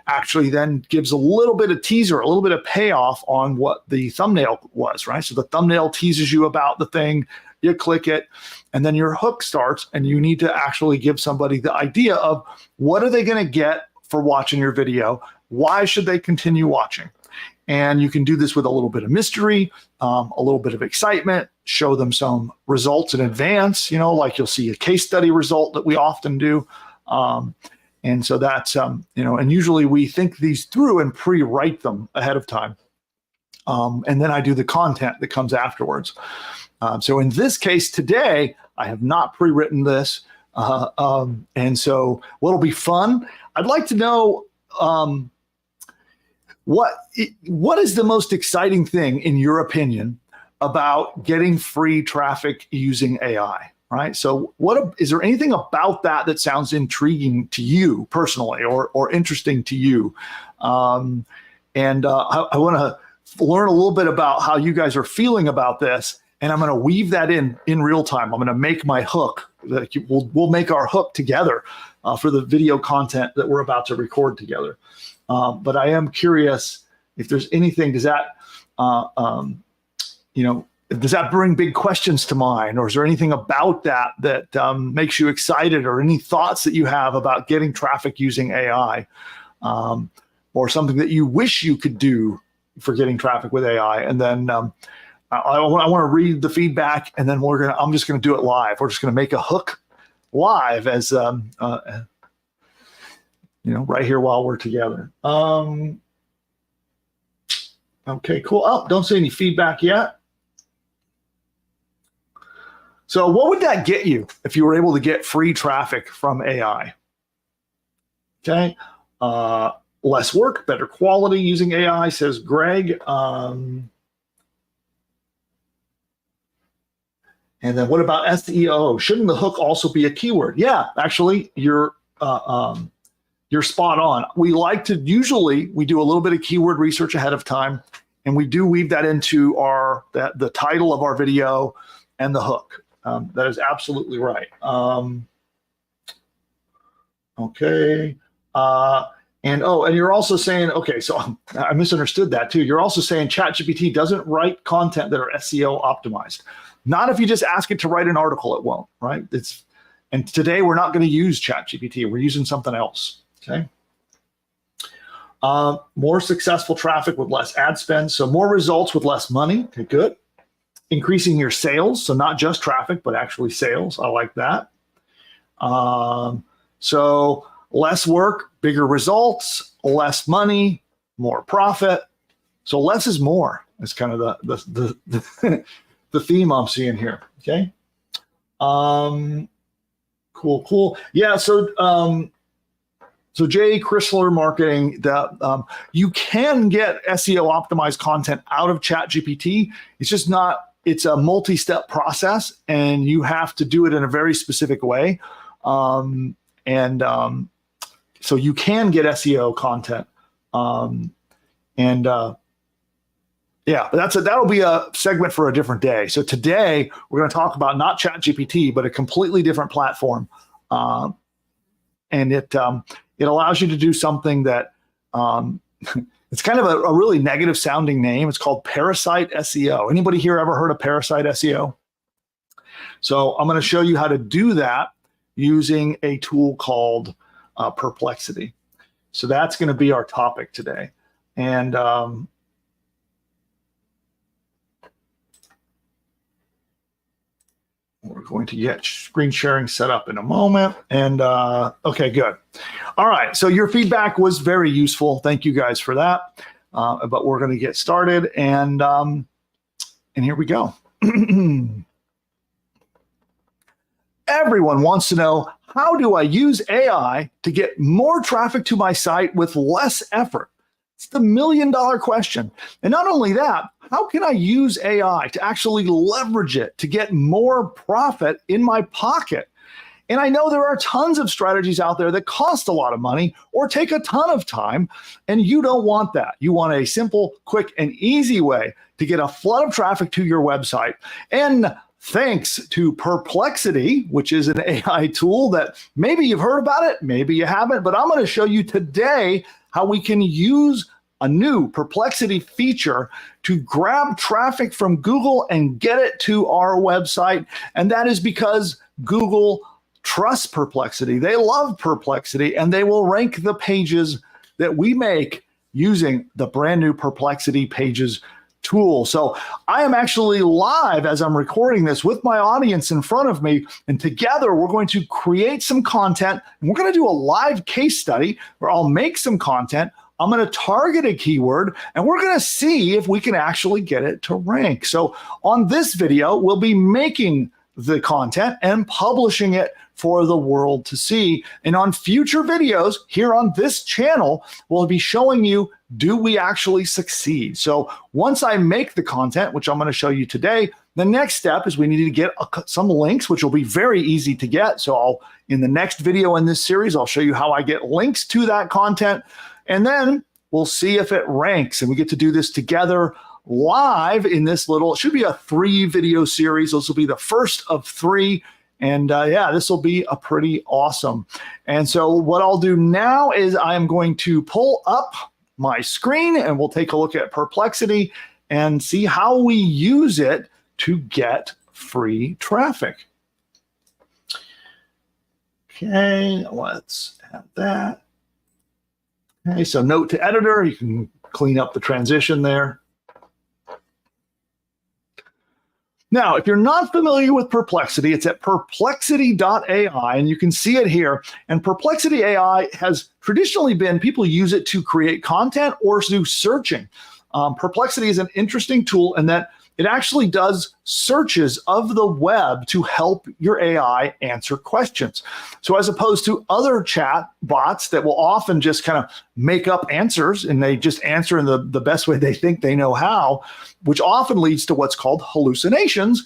actually then gives a little bit of teaser, a little bit of payoff on what the thumbnail was, right? So the thumbnail teases you about the thing, you click it, and then your hook starts, and you need to actually give somebody the idea of what are they going to get for watching your video, why should they continue watching? And you can do this with a little bit of mystery, a little bit of excitement, show them some results in advance, like you'll see a case study result that we often do. And so that's, and usually we think these through and pre-write them ahead of time. And then I do the content that comes afterwards. So in this case today, I have not pre-written this. And so what'll be fun, I'd like to know what is the most exciting thing, in your opinion, about getting free traffic using AI, right? So is there anything about that sounds intriguing to you personally or interesting to you? I want to learn a little bit about how you guys are feeling about this, and I'm going to weave that in real time. I'm going to make my hook. We'll make our hook together for the video content that we're about to record together. But I am curious if there's anything, does that bring big questions to mind, or is there anything about that makes you excited, or any thoughts that you have about getting traffic using AI, or something that you wish you could do for getting traffic with AI? And then I want to read the feedback, and then I'm just going to do it live. We're just going to make a hook live as right here while we're together. Okay, cool. Oh, don't see any feedback yet. So what would that get you if you were able to get free traffic from AI? Okay. Less work, better quality using AI, says Greg. And then what about SEO? Shouldn't the hook also be a keyword? Yeah, actually, you're spot on. We do a little bit of keyword research ahead of time, and we do weave that into the title of our video and the hook. That is absolutely right. Okay. And you're also saying, okay, so I misunderstood that too. You're also saying ChatGPT doesn't write content that are SEO optimized. Not if you just ask it to write an article, it won't, right? And today we're not going to use ChatGPT. We're using something else, okay? More successful traffic with less ad spend. So more results with less money, okay, good. Increasing your sales, so not just traffic, but actually sales. I like that. So less work, bigger results, less money, more profit. So less is more. It's kind of the theme I'm seeing here. Okay. Cool. Yeah. So Jay Chrysler Marketing, you can get SEO optimized content out of ChatGPT. It's just not. It's a multi-step process, and you have to do it in a very specific way. So you can get SEO content. But that'll be a segment for a different day. So today we're going to talk about not ChatGPT, but a completely different platform. And it allows you to do something that it's kind of a really negative sounding name. It's called Parasite SEO. Anybody here ever heard of Parasite SEO? So I'm going to show you how to do that using a tool called Perplexity. So that's going to be our topic today. And we're going to get screen sharing set up in a moment. And okay, good. All right. So your feedback was very useful. Thank you guys for that. But we're going to get started. And here we go. Everyone wants to know, how do I use AI to get more traffic to my site with less effort? It's the $1 million question. And not only that, how can I use AI to actually leverage it to get more profit in my pocket? And I know there are tons of strategies out there that cost a lot of money or take a ton of time, and you don't want that. You want a simple, quick, and easy way to get a flood of traffic to your website. And thanks to Perplexity, which is an AI tool that maybe you've heard about it, maybe you haven't, but I'm going to show you today how we can use a new Perplexity feature to grab traffic from Google and get it to our website. And that is because Google trusts Perplexity. They love Perplexity, and they will rank the pages that we make using the brand new Perplexity Pages tool. So I am actually live as I'm recording this with my audience in front of me, and together we're going to create some content, and we're going to do a live case study where I'll make some content. I'm going to target a keyword, and we're going to see if we can actually get it to rank. So on this video, we'll be making the content and publishing it for the world to see. And on future videos here on this channel, we'll be showing you, do we actually succeed? So once I make the content, which I'm going to show you today, the next step is we need to get some links, which will be very easy to get. So in the next video in this series, I'll show you how I get links to that content. And then we'll see if it ranks. And we get to do this together live in this little, it should be a 3-video series. This will be the first of 3. And yeah, this will be a pretty awesome. And so what I'll do now is I'm going to pull up my screen, and we'll take a look at Perplexity and see how we use it to get free traffic. Okay, let's add that. Okay, so note to editor, you can clean up the transition there. Now, if you're not familiar with Perplexity, it's at perplexity.ai, and you can see it here. And Perplexity AI has traditionally been, people use it to create content or do searching. Perplexity is an interesting tool in that it actually does searches of the web to help your AI answer questions. So as opposed to other chat bots that will often just kind of make up answers, and they just answer in the best way they think they know how, which often leads to what's called hallucinations,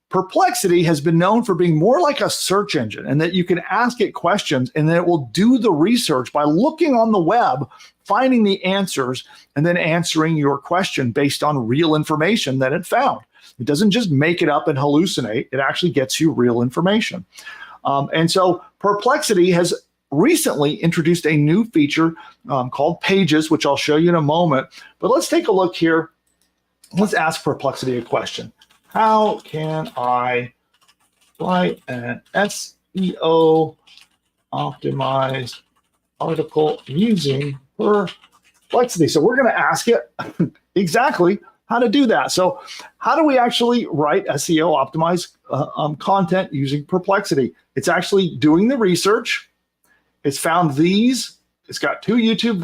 Perplexity has been known for being more like a search engine, and that you can ask it questions and then it will do the research by looking on the web, finding the answers, and then answering your question based on real information that it found. It doesn't just make it up and hallucinate. It actually gets you real information. And so Perplexity has recently introduced a new feature called Pages, which I'll show you in a moment. But let's take a look here. Let's ask Perplexity a question. How can I write an SEO optimized article using Perplexity? So we're going to ask it exactly how to do that. So how do we actually write SEO optimized content using Perplexity? It's actually doing the research. It's found these. It's got 3 YouTube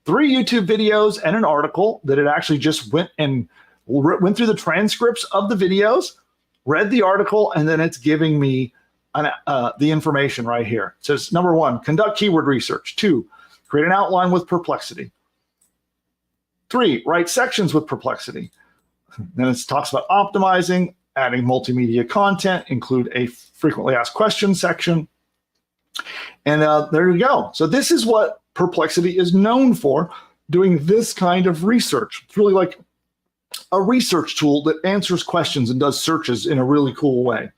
videos and an article that it actually just went through the transcripts of the videos, read the article, and then it's giving me the information right here. It says, number 1, conduct keyword research. 2, create an outline with Perplexity. 3, write sections with Perplexity. Then it talks about optimizing, adding multimedia content, include a frequently asked questions section. And there you go. So this is what Perplexity is known for, doing this kind of research. It's really like a research tool that answers questions and does searches in a really cool way.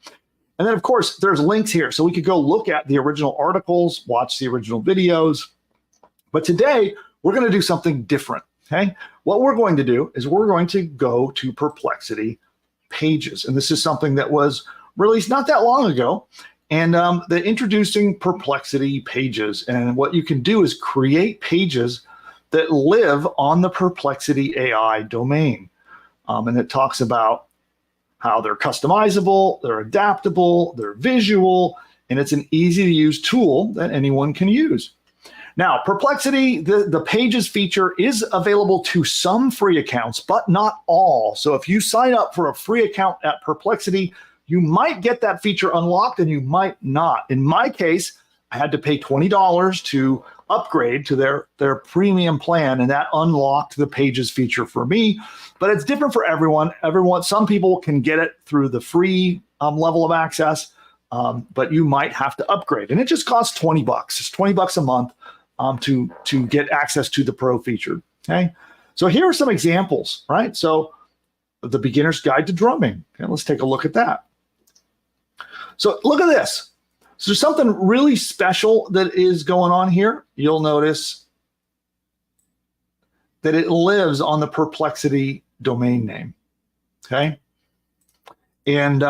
And then, of course, there's links here. So we could go look at the original articles, watch the original videos. But today, we're going to do something different. Okay? What we're going to do is we're going to go to Perplexity Pages. And this is something that was released not that long ago. And they're introducing Perplexity Pages. And what you can do is create pages that live on the Perplexity AI domain. And it talks about how they're customizable, they're adaptable, they're visual, and it's an easy-to-use tool that anyone can use. Now, Perplexity, the Pages feature is available to some free accounts, but not all. So if you sign up for a free account at Perplexity, you might get that feature unlocked and you might not. In my case, I had to pay $20 to upgrade to their premium plan, and that unlocked the Pages feature for me. But it's different for everyone. Some people can get it through the free level of access, but you might have to upgrade. And it just costs $20. It's $20 a month to get access to the Pro feature. Okay, so here are some examples, right? So the Beginner's Guide to Drumming. Okay, let's take a look at that. So look at this. So there's something really special that is going on here. You'll notice that it lives on the Perplexity domain name, okay? And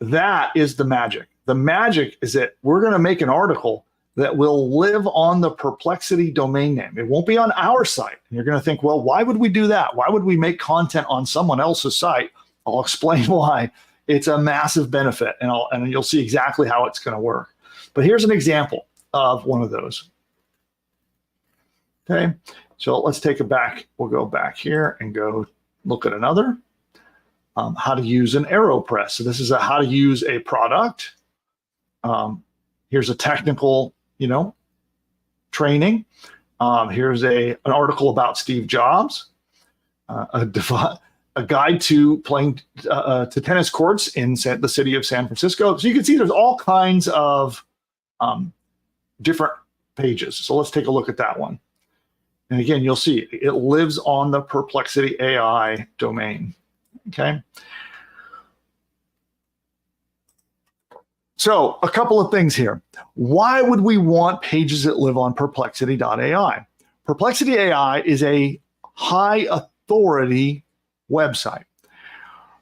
that is the magic. The magic is that we're going to make an article that will live on the Perplexity domain name. It won't be on our site. And you're going to think, well, why would we do that? Why would we make content on someone else's site? I'll explain why. It's a massive benefit, and you'll see exactly how it's going to work. But here's an example of one of those. Okay, so let's take it back. We'll go back here and go look at another. How to use an AeroPress. So this is how to use a product. Here's a technical, training. Here's an article about Steve Jobs. A guide to playing to tennis courts in the city of San Francisco. So you can see there's all kinds of different pages. So let's take a look at that one. And again, you'll see it lives on the Perplexity AI domain. Okay. So a couple of things here. Why would we want pages that live on perplexity.ai? Perplexity AI is a high authority website.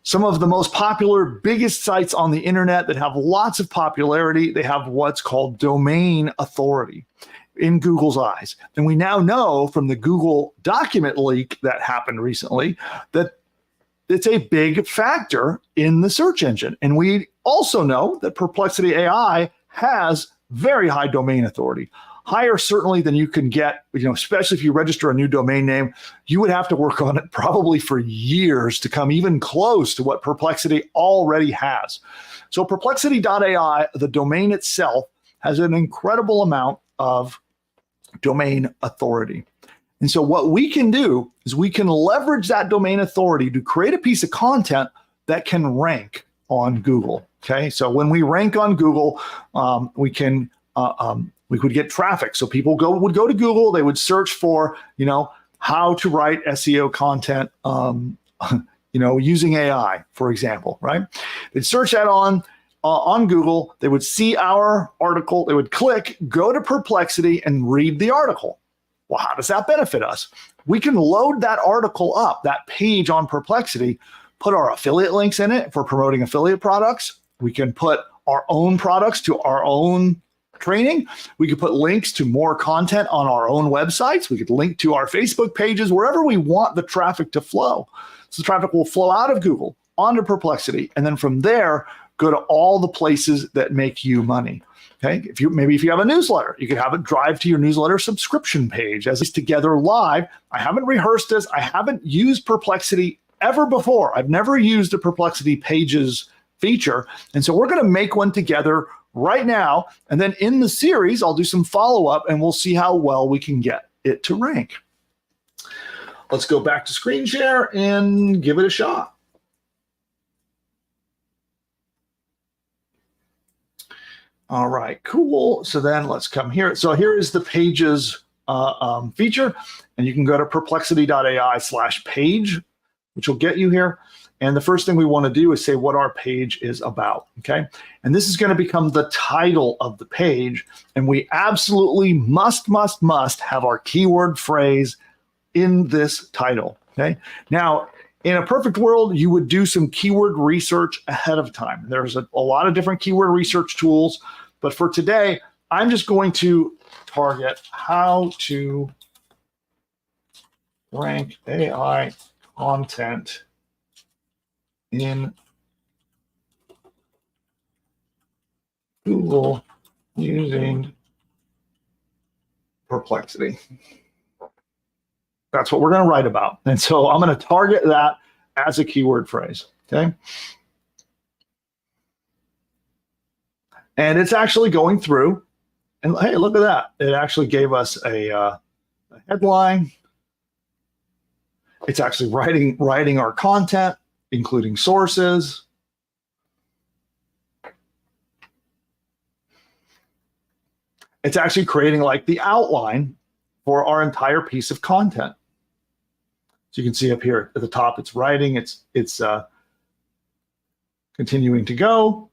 Some of the most popular, biggest sites on the internet that have lots of popularity, they have what's called domain authority in Google's eyes. And we now know from the Google document leak that happened recently that it's a big factor in the search engine. And we also know that Perplexity AI has very high domain authority, higher certainly than you can get, especially if you register a new domain name. You would have to work on it probably for years to come even close to what Perplexity already has. So perplexity.ai, the domain itself, has an incredible amount of domain authority. And so what we can do is we can leverage that domain authority to create a piece of content that can rank on Google. Okay, so when we rank on Google, we could get traffic. So people would go to Google, they would search for, how to write SEO content, using AI, for example, right? They'd search that on Google, they would see our article, they would click, go to Perplexity and read the article. Well, how does that benefit us? We can load that article up, that page on Perplexity, put our affiliate links in it for promoting affiliate products. We can put our own products to our own training. We could put links to more content on our own websites. We could link to our Facebook pages, wherever we want the traffic to flow. So the traffic will flow out of Google onto Perplexity, and then from there, go to all the places that make you money. Okay, if you have a newsletter, you could have it drive to your newsletter subscription page as it's together live. I haven't rehearsed this. I haven't used Perplexity ever before. I've never used a Perplexity pages feature. And so we're going to make one together right now. And then in the series, I'll do some follow-up and we'll see how well we can get it to rank. Let's go back to screen share and give it a shot. All right, cool. So then let's come here. So here is the pages feature, and you can go to perplexity.ai/page, which will get you here. And the first thing we want to do is say what our page is about, okay? And this is going to become the title of the page, and we absolutely must have our keyword phrase in this title, okay? Now, in a perfect world, you would do some keyword research ahead of time. There's a lot of different keyword research tools, but for today, I'm just going to target how to rank AI content in Google using Perplexity. That's what we're going to write about. And so I'm going to target that as a keyword phrase, okay? And it's actually going through, and hey, look at that. It actually gave us a headline. It's actually writing our content, including sources. It's actually creating like the outline for our entire piece of content. So you can see up here at the top, it's writing, it's continuing to go.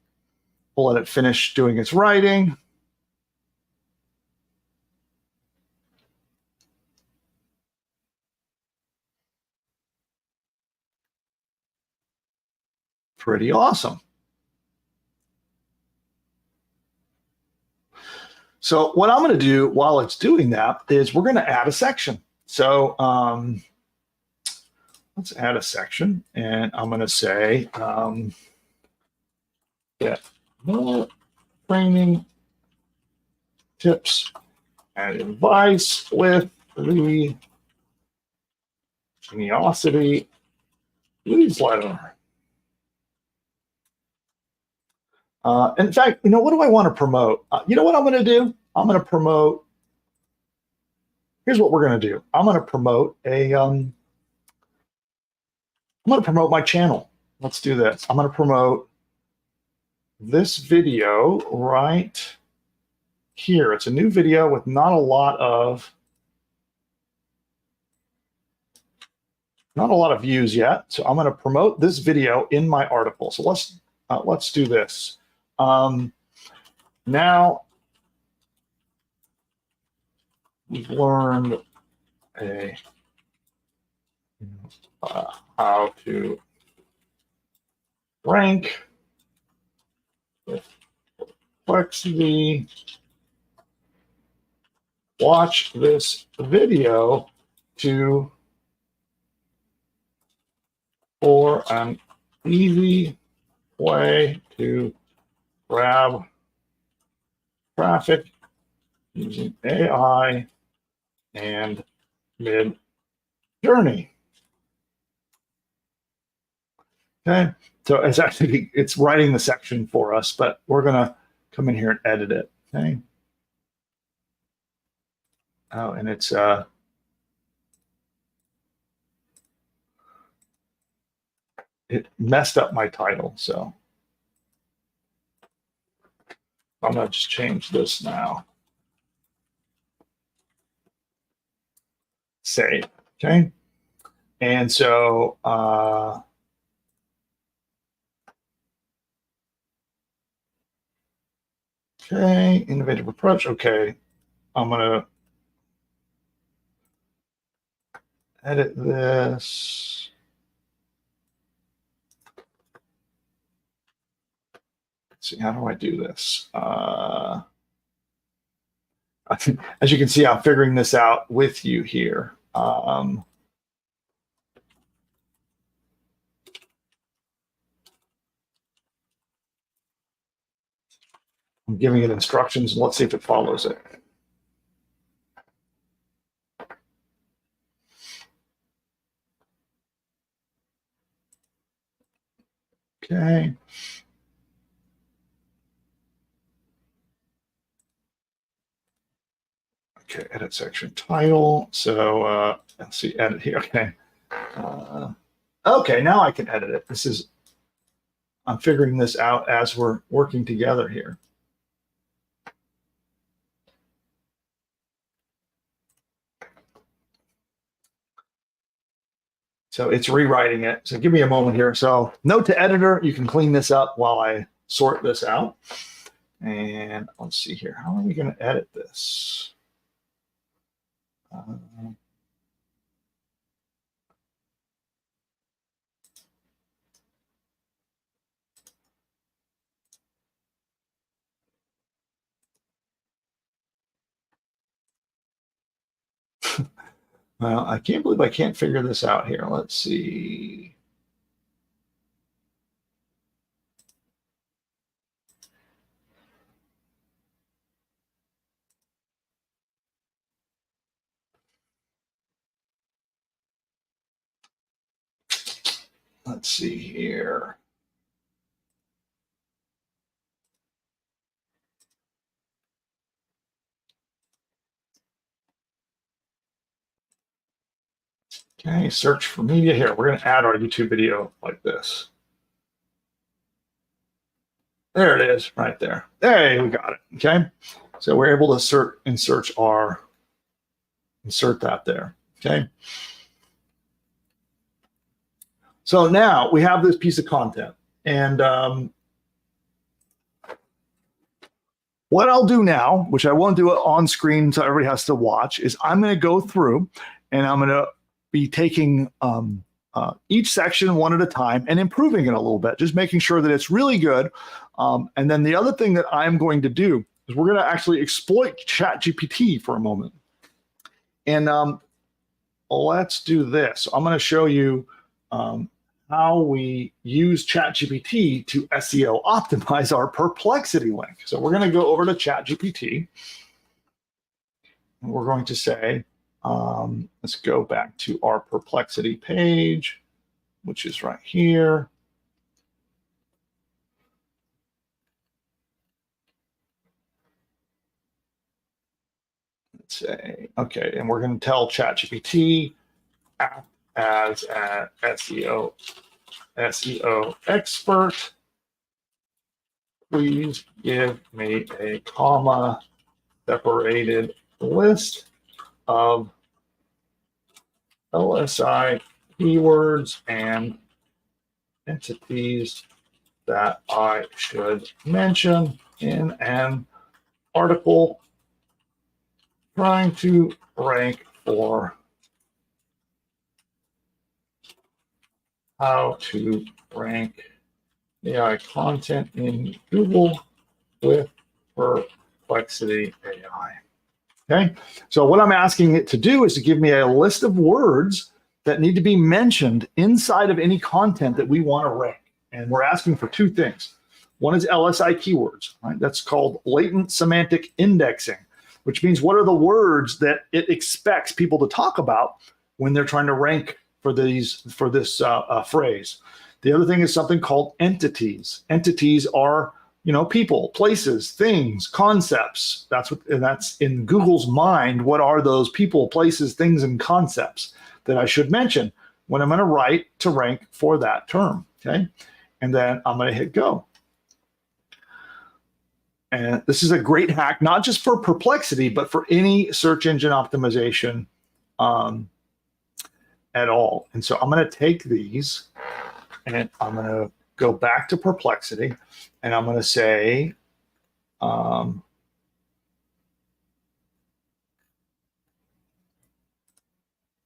We'll let it finish doing its writing. Pretty awesome. So what I'm going to do while it's doing that is we're going to add a section. So let's add a section, and I'm going to say get more training tips and advice with the Geniosity newsletter. In fact, what do I want to promote? You know what I'm going to do? I'm going to promote. Here's what we're going to do. I'm going to promote I'm going to promote my channel. Let's do this. I'm going to promote this video right here. It's a new video with not a lot of views yet. So I'm going to promote this video in my article. So let's do this. Now we've learned how to rank with complexity. Watch this video for an easy way to grab traffic using AI and mid-journey. Okay, so it's writing the section for us, but we're gonna come in here and edit it. Okay. Oh, and it's it messed up my title, so I'm gonna just change this now. Save. Okay, and so okay, innovative approach. Okay, I'm gonna edit this. Let's see, how do I do this? As you can see, I'm figuring this out with you here. I'm giving it instructions, and let's see if it follows it. Okay. Okay, edit section title. So let's see, edit here. Okay. Okay, now I can edit it. I'm figuring this out as we're working together here. So it's rewriting it. So give me a moment here. So note to editor, you can clean this up while I sort this out. And let's see here. How are we going to edit this? Well, I can't believe I can't figure this out here. Let's see. Let's see here. Okay, search for media here. We're going to add our YouTube video like this. There it is, right there. Hey, we got it. Okay, so we're able to insert that there. Okay. So now we have this piece of content, and what I'll do now, which I won't do it on screen so everybody has to watch, is I'm going to go through and I'm going to be taking each section one at a time and improving it a little bit, just making sure that it's really good. And then the other thing that I'm going to do is we're going to actually exploit ChatGPT for a moment. And let's do this. I'm going to show you how we use ChatGPT to SEO optimize our Perplexity link. So we're going to go over to ChatGPT, and we're going to say, let's go back to our Perplexity page, which is right here. Let's say, okay, and we're going to tell ChatGPT, act as an SEO expert. Please give me a comma separated list of LSI keywords and entities that I should mention in an article trying to rank for how to rank AI content in Google with Perplexity AI. Okay, so what I'm asking it to do is to give me a list of words that need to be mentioned inside of any content that we want to rank. And we're asking for two things. One is LSI keywords, right? That's called latent semantic indexing, which means what are the words that it expects people to talk about when they're trying to rank for this phrase. The other thing is something called entities. Entities are, people, places, things, concepts. That's in Google's mind. What are those people, places, things, and concepts that I should mention when I'm going to write to rank for that term? Okay, and then I'm going to hit go. And this is a great hack, not just for Perplexity, but for any search engine optimization at all. And so I'm going to take these and I'm going to go back to Perplexity and I'm going to say,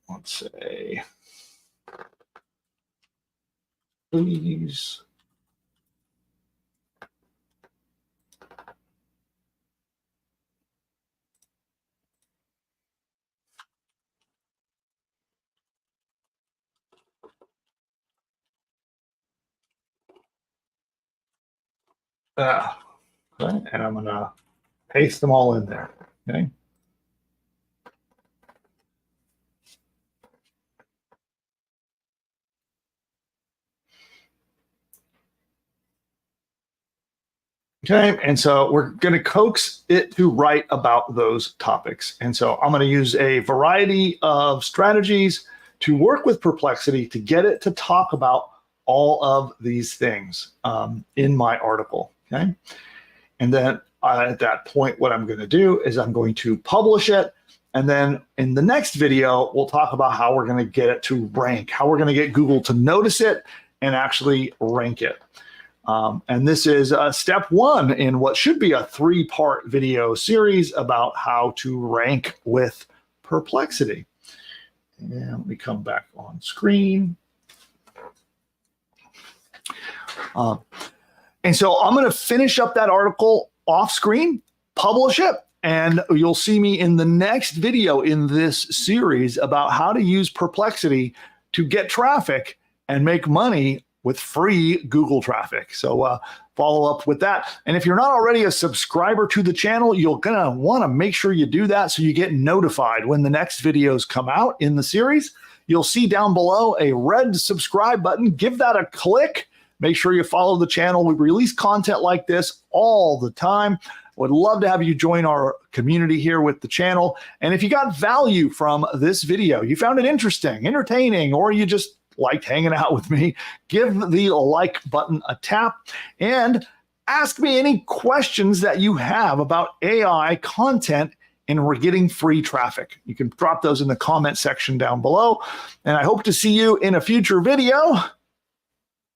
let's say, please okay, and I'm going to paste them all in there. Okay. Okay, and so we're going to coax it to write about those topics. And so I'm going to use a variety of strategies to work with Perplexity to get it to talk about all of these things in my article. Okay, and then at that point, what I'm going to do is I'm going to publish it. And then in the next video, we'll talk about how we're going to get it to rank, how we're going to get Google to notice it and actually rank it. And this is step one in what should be a 3-part video series about how to rank with Perplexity. And let me come back on screen. And so I'm going to finish up that article off screen, publish it, and you'll see me in the next video in this series about how to use Perplexity to get traffic and make money with free Google traffic. So follow up with that. And if you're not already a subscriber to the channel, you're going to want to make sure you do that so you get notified when the next videos come out in the series. You'll see down below a red subscribe button. Give that a click. Make sure you follow the channel. We release content like this all the time. Would love to have you join our community here with the channel. And if you got value from this video, you found it interesting, entertaining, or you just liked hanging out with me, give the like button a tap and ask me any questions that you have about AI content and we're getting free traffic. You can drop those in the comment section down below. And I hope to see you in a future video.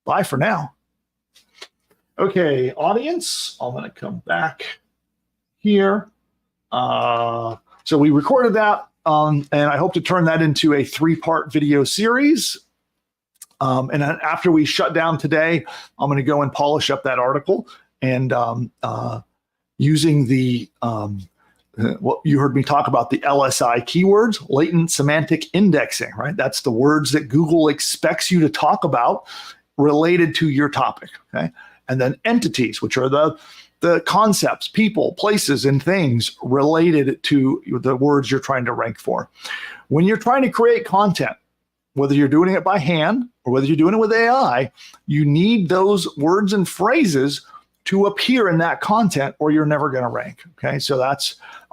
Bye for now. Okay, audience, I'm going to come back here. So we recorded that, and I hope to turn that into a 3-part video series. And then after we shut down today, I'm going to go and polish up that article and using the what you heard me talk about, the LSI keywords, latent semantic indexing, right? That's the words that Google expects you to talk about related to your topic, okay? And then entities, which are the concepts, people, places, and things related to the words you're trying to rank for. When you're trying to create content, whether you're doing it by hand or whether you're doing it with AI, you need those words and phrases to appear in that content or you're never going to rank. Okay, so I'm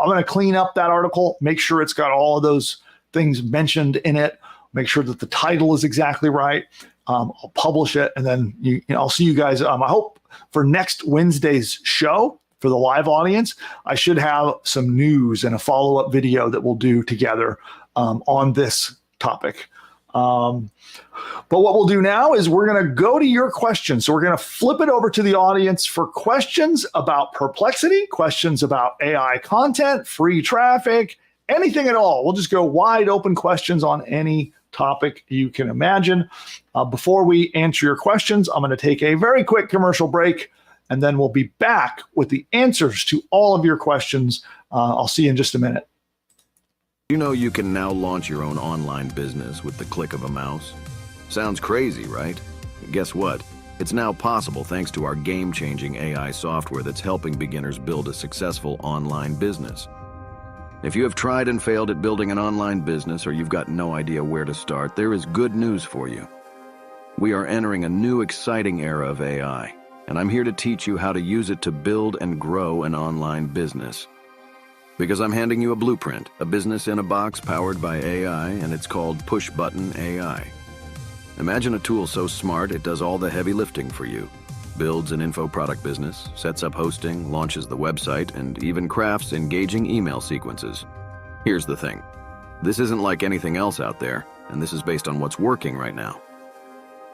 going to clean up that article, make sure it's got all of those things mentioned in it, make sure that the title is exactly right. I'll publish it, and then I'll see you guys. I hope for next Wednesday's show for the live audience, I should have some news and a follow-up video that we'll do together on this topic. But what we'll do now is we're going to go to your questions. So we're going to flip it over to the audience for questions about Perplexity, questions about AI content, free traffic, anything at all. We'll just go wide open questions on any topic you can imagine. Before we answer your questions, I'm going to take a very quick commercial break, and then we'll be back with the answers to all of your questions. I'll see you in just a minute. You know you can now launch your own online business with the click of a mouse? Sounds crazy, right? Guess what? It's now possible thanks to our game-changing AI software that's helping beginners build a successful online business. If you have tried and failed at building an online business or you've got no idea where to start, there is good news for you. We are entering a new exciting era of AI, and I'm here to teach you how to use it to build and grow an online business. Because I'm handing you a blueprint, a business in a box powered by AI, and it's called PushButton AI. Imagine a tool so smart it does all the heavy lifting for you. Builds an info product business, sets up hosting, launches the website, and even crafts engaging email sequences. Here's the thing. This isn't like anything else out there, and this is based on what's working right now.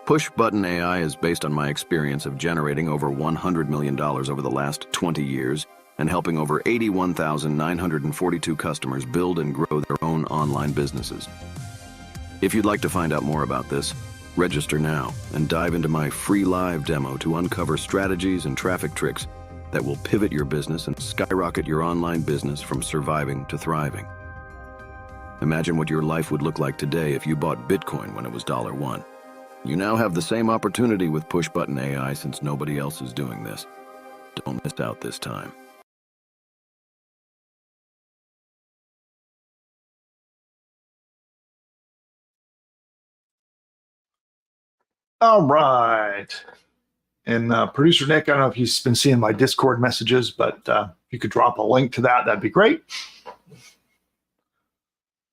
PushButton AI is based on my experience of generating over $100 million over the last 20 years and helping over 81,942 customers build and grow their own online businesses. If you'd like to find out more about this, register now and dive into my free live demo to uncover strategies and traffic tricks that will pivot your business and skyrocket your online business from surviving to thriving. Imagine what your life would look like today if you bought Bitcoin when it was $1. You now have the same opportunity with PushButton AI since nobody else is doing this. Don't miss out this time. All right. And producer Nick, I don't know if he's been seeing my Discord messages, but if you could drop a link to that, that'd be great.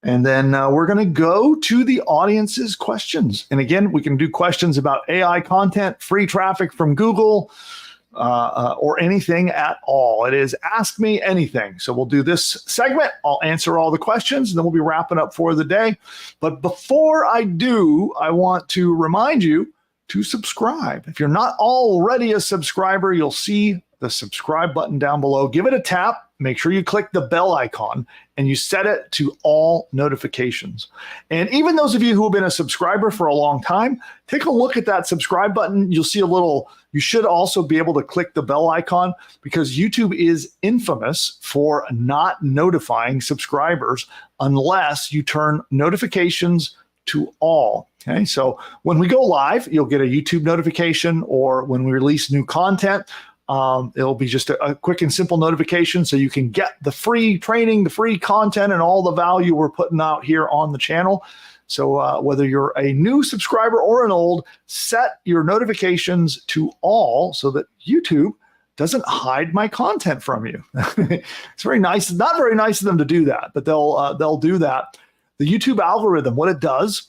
And then we're going to go to the audience's questions. And again, we can do questions about AI content, free traffic from Google, or anything at all. It is Ask Me Anything. So we'll do this segment. I'll answer all the questions, and then we'll be wrapping up for the day. But before I do, I want to remind you to subscribe. If you're not already a subscriber, you'll see the subscribe button down below. Give it a tap. Make sure you click the bell icon and you set it to all notifications. And even those of you who have been a subscriber for a long time, take a look at that subscribe button. You'll see you should also be able to click the bell icon because YouTube is infamous for not notifying subscribers unless you turn notifications to all. Okay, so when we go live, you'll get a YouTube notification, or when we release new content, it'll be just a quick and simple notification so you can get the free training, the free content, and all the value we're putting out here on the channel. So whether you're a new subscriber or an old, set your notifications to all so that YouTube doesn't hide my content from you. It's very nice. Not very nice of them to do that, but they'll do that. The YouTube algorithm, what it does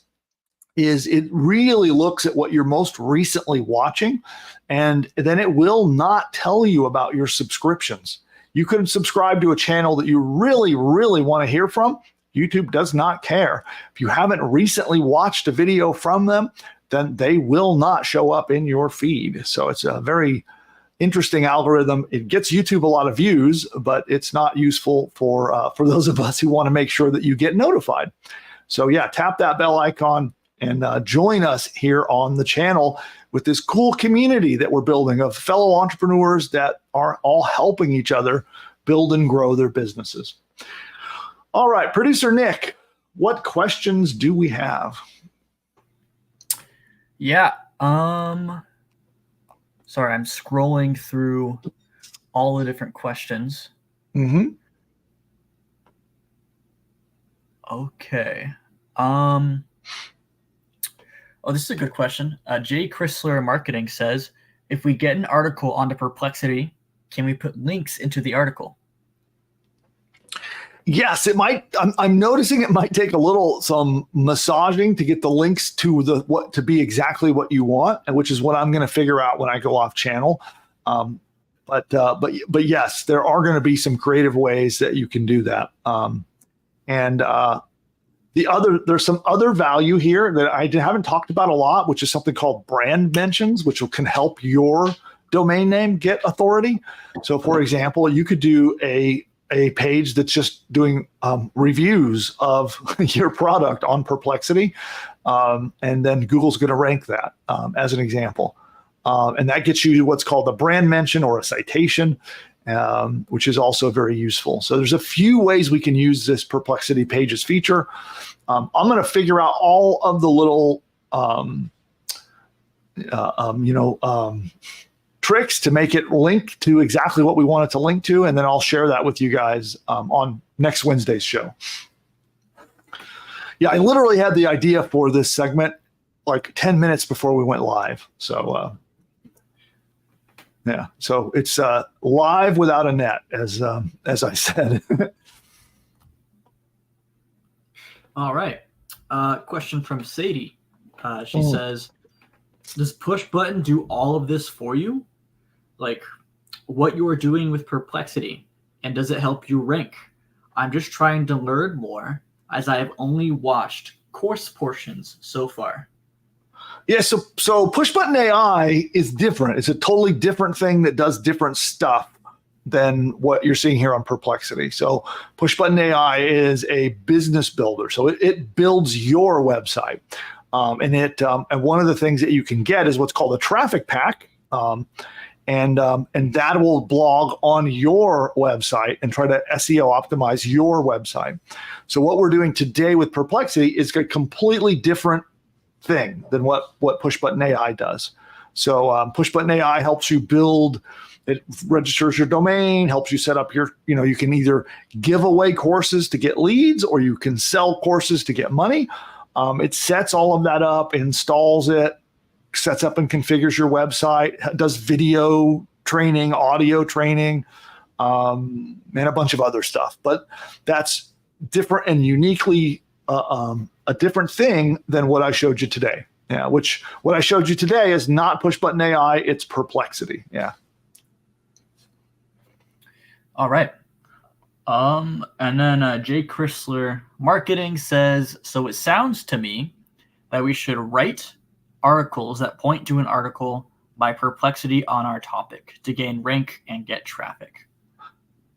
is it really looks at what you're most recently watching, and then it will not tell you about your subscriptions. You could subscribe to a channel that you really, really want to hear from. YouTube does not care. If you haven't recently watched a video from them, then they will not show up in your feed. So it's a very interesting algorithm. It gets YouTube a lot of views, but it's not useful for those of us who want to make sure that you get notified. So yeah, tap that bell icon and join us here on the channel. with this cool community that we're building of fellow entrepreneurs that are all helping each other build and grow their businesses. All right, producer Nick, what questions do we have? Yeah. Sorry, I'm scrolling through all the different questions. Mm-hmm. Okay. Oh, this is a good question. Jay Chrysler Marketing says, if we get an article onto Perplexity, can we put links into the article? Yes, it might. I'm noticing it might take some massaging to get the links to what to be exactly what you want, and which is what I'm going to figure out when I go off channel. But yes, there are going to be some creative ways that you can do that. There's some other value here that I haven't talked about a lot, which is something called brand mentions, which can help your domain name get authority. So, for example, you could do a page that's just doing reviews of your product on Perplexity, and then Google's going to rank that as an example. And that gets you what's called a brand mention or a citation, which is also very useful. So there's a few ways we can use this Perplexity Pages feature. I'm going to figure out all of the little tricks to make it link to exactly what we want it to link to, and then I'll share that with you guys on next Wednesday's show. Yeah, I literally had the idea for this segment like 10 minutes before we went live. So yeah, so it's live without a net, as I said. All right. Question from Sadie. She says, does PushButton do all of this for you? Like what you are doing with Perplexity, and does it help you rank? I'm just trying to learn more, as I have only watched course portions so far. Yeah, so PushButton AI is different. It's a totally different thing that does different stuff than what you're seeing here on Perplexity. So PushButton AI is a business builder. So it builds your website. And one of the things that you can get is what's called a traffic pack. And that will blog on your website and try to SEO optimize your website. So what we're doing today with Perplexity is a completely different thing than what PushButton AI does. So PushButton AI helps you build, it registers your domain, helps you set up your, you can either give away courses to get leads, or you can sell courses to get money. It sets all of that up, installs it, sets up and configures your website, does video training, audio training, and a bunch of other stuff. But that's different and uniquely a different thing than what I showed you today. Yeah, which what I showed you today is not PushButton AI, it's Perplexity. Yeah. All right. And then Jay Chrysler Marketing says, so it sounds to me that we should write articles that point to an article by Perplexity on our topic to gain rank and get traffic.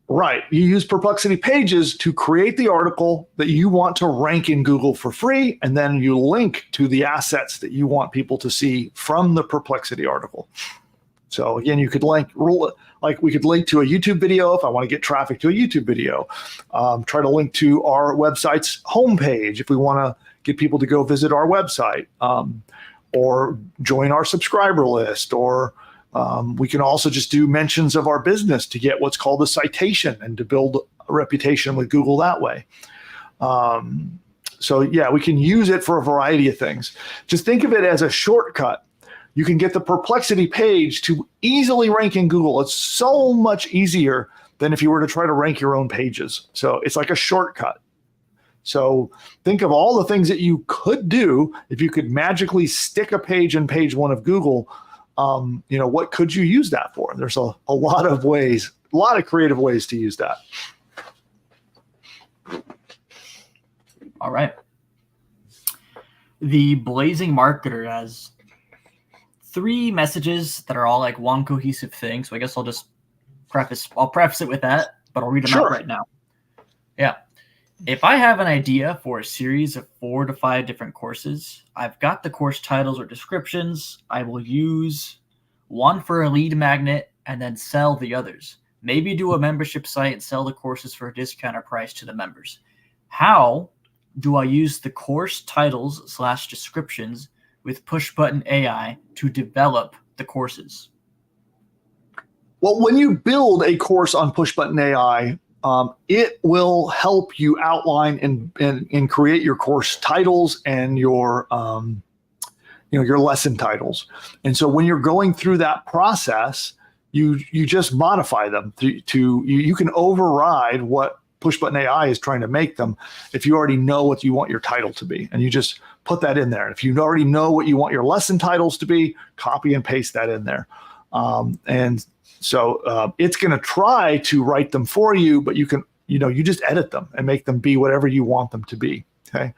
Right. You use Perplexity Pages to create the article that you want to rank in Google for free, and then you link to the assets that you want people to see from the Perplexity article. So again, you could link, like we could link to a YouTube video if I want to get traffic to a YouTube video. Try to link to our website's homepage if we want to get people to go visit our website, or join our subscriber list, or we can also just do mentions of our business to get what's called a citation and to build a reputation with Google that way. So yeah, we can use it for a variety of things. Just think of it as a shortcut. You can get the Perplexity page to easily rank in Google. It's so much easier than if you were to try to rank your own pages. So it's like a shortcut. So think of all the things that you could do if you could magically stick a page in page one of Google. What could you use that for? There's a lot of ways, a lot of creative ways to use that. All right. The Blazing Marketer has 3 messages that are all like one cohesive thing. So I guess I'll preface it with that, but I'll read them out right now. Yeah. If I have an idea for a series of 4 to 5 different courses, I've got the course titles or descriptions. I will use one for a lead magnet and then sell the others. Maybe do a membership site and sell the courses for a discounted price to the members. How do I use the course titles / descriptions with PushButton AI to develop the courses? Well, when you build a course on PushButton AI, it will help you outline and create your course titles and your your lesson titles. And so when you're going through that process, you just modify them to you can override what PushButton AI is trying to make them if you already know what you want your title to be, and you just put that in there. If you already know what you want your lesson titles to be, copy and paste that in there. And so it's going to try to write them for you, but you can, you just edit them and make them be whatever you want them to be. Okay.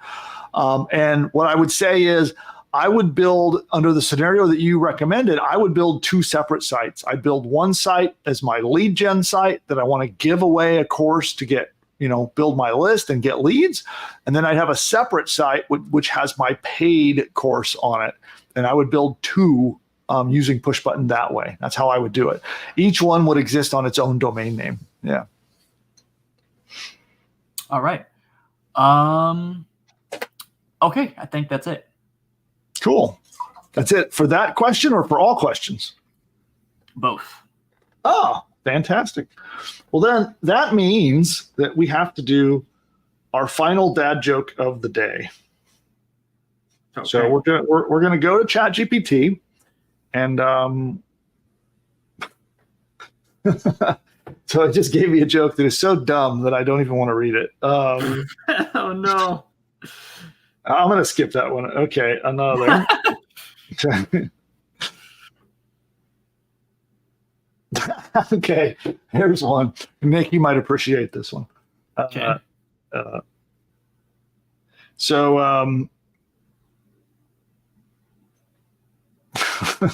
And what I would say is I would build, under the scenario that you recommended, I would build 2 separate sites. I'd build one site as my lead gen site that I want to give away a course to get, build my list and get leads. And then I'd have a separate site which has my paid course on it. And I would build 2 using PushButton that way. That's how I would do it. Each one would exist on its own domain name. Yeah. All right. Okay, I think that's it. Cool. That's it for that question, or for all questions? Both. Oh, fantastic. Well, then that means that we have to do our final dad joke of the day. Okay. So we're gonna go to ChatGPT. And so it just gave me a joke that is so dumb that I don't even want to read it. Oh, no. I'm going to skip that one. Okay, another. Okay, here's one. Nick, you might appreciate this one. Okay.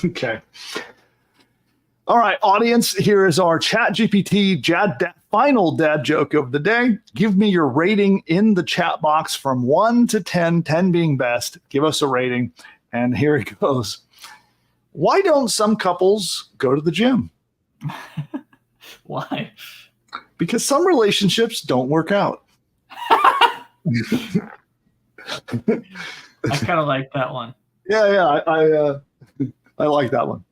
Okay. All right, audience, here is our ChatGPT final dad joke of the day. Give me your rating in the chat box from 1 to 10, 10 being best. Give us a rating. And here it goes. Why don't some couples go to the gym? Why? Because some relationships don't work out. I kind of like that one. Yeah, I like that one.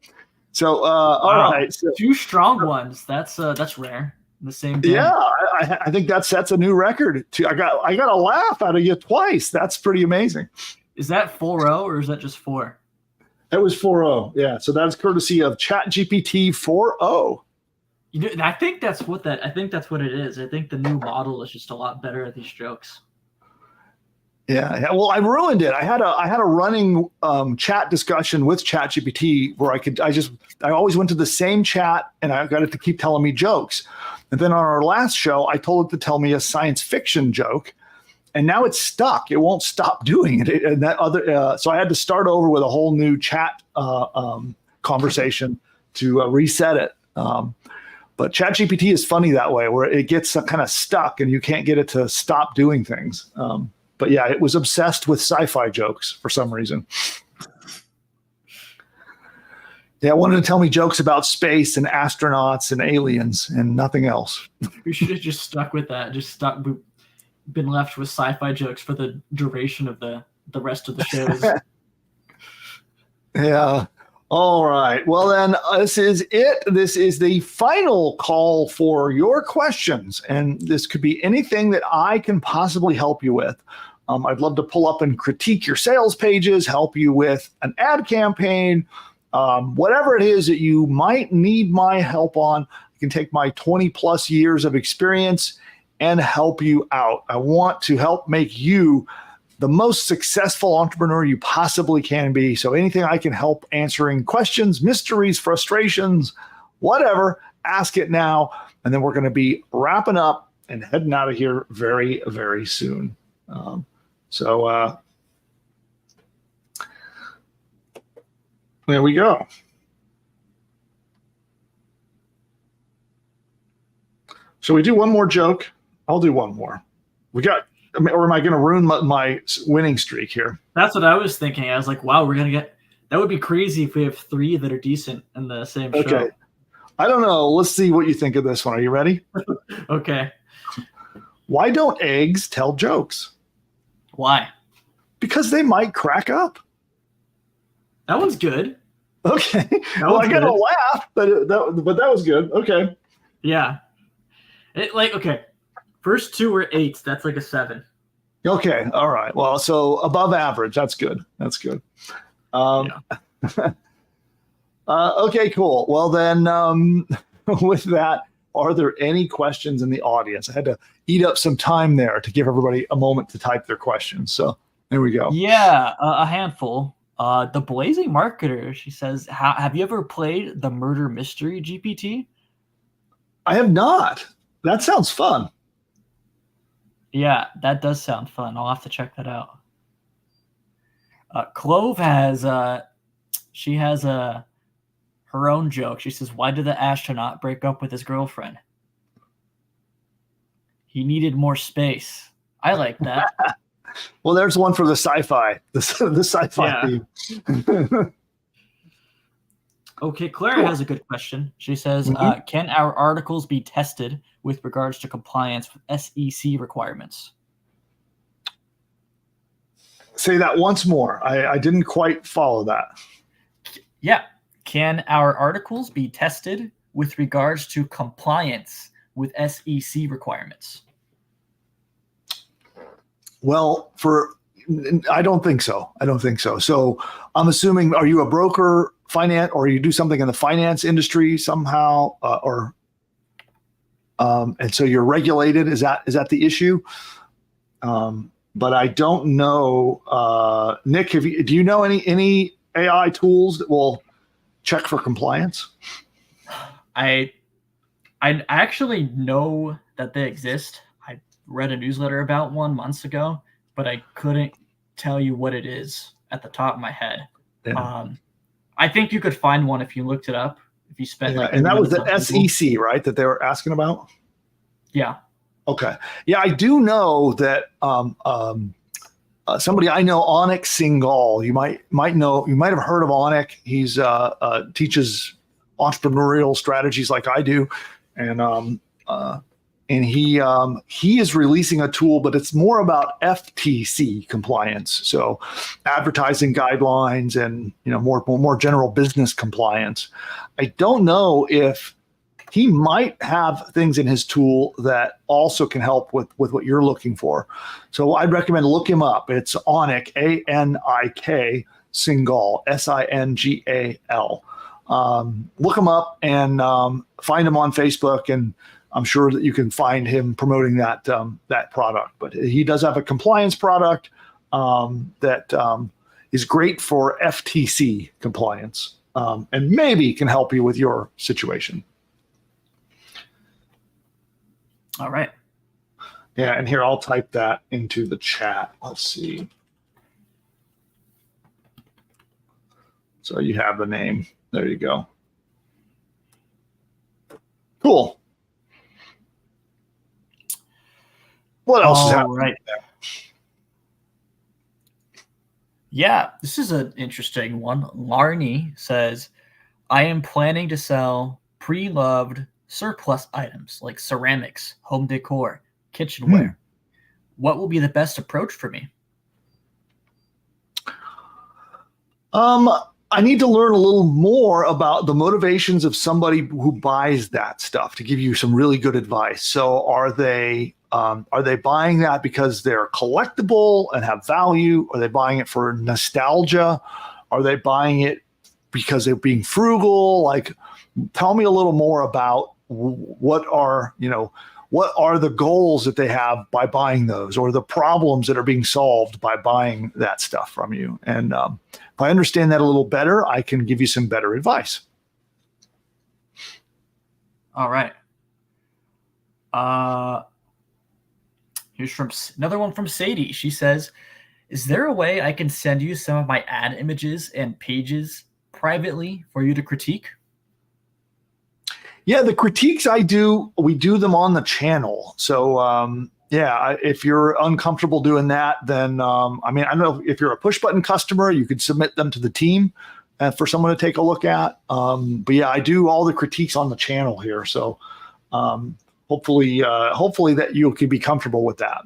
So, all right. So, 2 strong ones. That's rare. The same day. Yeah, I think that sets a new record. I got a laugh out of you twice. That's pretty amazing. Is that 4.0 or is that just 4? That was 4.0. Yeah. So that's courtesy of ChatGPT 4.0. I think that's what it is. I think the new model is just a lot better at these jokes. Yeah. Well, I ruined it. I had a running chat discussion with ChatGPT where I always went to the same chat and I got it to keep telling me jokes. And then on our last show, I told it to tell me a science fiction joke, and now it's stuck. It won't stop doing it. And that other, so I had to start over with a whole new chat conversation to reset it. But ChatGPT is funny that way, where it gets kind of stuck and you can't get it to stop doing things. But yeah, it was obsessed with sci-fi jokes for some reason. Yeah, it wanted to tell me jokes about space and astronauts and aliens and nothing else. We should have just stuck with that. Been left with sci-fi jokes for the duration of the rest of the shows. Yeah. All right. Well, then this is it. This is the final call for your questions. And this could be anything that I can possibly help you with. I'd love to pull up and critique your sales pages, help you with an ad campaign, whatever it is that you might need my help on. I can take my 20 plus years of experience and help you out. I want to help make you the most successful entrepreneur you possibly can be. So anything I can help answering questions, mysteries, frustrations, whatever, ask it now. And then we're going to be wrapping up and heading out of here very, very soon. So there we go. Shall we do one more joke? I'll do one more. or am I going to ruin my winning streak here? That's what I was thinking. I was like, wow, that would be crazy if we have 3 that are decent in the same show. Okay. I don't know. Let's see what you think of this one. Are you ready? Okay. Why don't eggs tell jokes? Why? Because they might crack up. That one's good. Okay. Well, I got to laugh, but that was good. Okay. Yeah. Okay. First 2 were 8s. That's like a 7. Okay. All right. Well, so above average. That's good. Okay, cool. Well, then, with that, are there any questions in the audience? I had to eat up some time there to give everybody a moment to type their questions. So there we go. Yeah, a handful. The Blazing Marketer, she says, have you ever played the Murder Mystery GPT? I have not. That sounds fun. Yeah, that does sound fun. I'll have to check that out. Clove has her own joke. She says, why did the astronaut break up with his girlfriend? He needed more space. I like that. Well, there's one for the sci-fi, the sci-fi theme. Okay, Clara has a good question. She says, can our articles be tested with regards to compliance with SEC requirements? Say that once more. I didn't quite follow that. Yeah. Can our articles be tested with regards to compliance with SEC requirements? Well, I don't think so. So I'm assuming, are you a broker, finance, or you do something in the finance industry somehow, and so you're regulated? Is that the issue? But I don't know. Nick, do you know any AI tools that will check for compliance? I actually know that they exist. I read a newsletter about one months ago, but I couldn't tell you what it is at the top of my head. Yeah. I think you could find one if you looked it up. If you spent and that was the SEC, right? That they were asking about. Yeah. Okay. Yeah, I do know that somebody I know, Anik Singhal. You might know. You might have heard of Anik. He's teaches entrepreneurial strategies like I do, and he is releasing a tool, but it's more about FTC compliance, so advertising guidelines and more general business compliance. I don't know if he might have things in his tool that also can help with what you're looking for. So I'd recommend look him up. It's Anik, A-N-I-K, Singhal, S-I-N-G-A-L. Look him up and find him on Facebook, and I'm sure that you can find him promoting that product. But he does have a compliance product that is great for FTC compliance, and maybe can help you with your situation. All right. Yeah, and here I'll type that into the chat. Let's see. So you have the name. There you go. Cool. What else is happening? Right. Yeah, this is an interesting one. Larney says, I am planning to sell pre-loved surplus items like ceramics, home decor, kitchenware. What will be the best approach for me? I need to learn a little more about the motivations of somebody who buys that stuff to give you some really good advice. So are they buying that because they're collectible and have value? Are they buying it for nostalgia? Are they buying it because they're being frugal? Like, tell me a little more about what are the goals that they have by buying those, or the problems that are being solved by buying that stuff from you. And if I understand that a little better, I can give you some better advice. All right. Here's from another one from Sadie. She says, is there a way I can send you some of my ad images and pages privately for you to critique? Yeah, the critiques we do them on the channel. So if you're uncomfortable doing that, then I don't know if you're a push button customer, you could submit them to the team for someone to take a look at. But yeah, I do all the critiques on the channel here, so hopefully that you can be comfortable with that.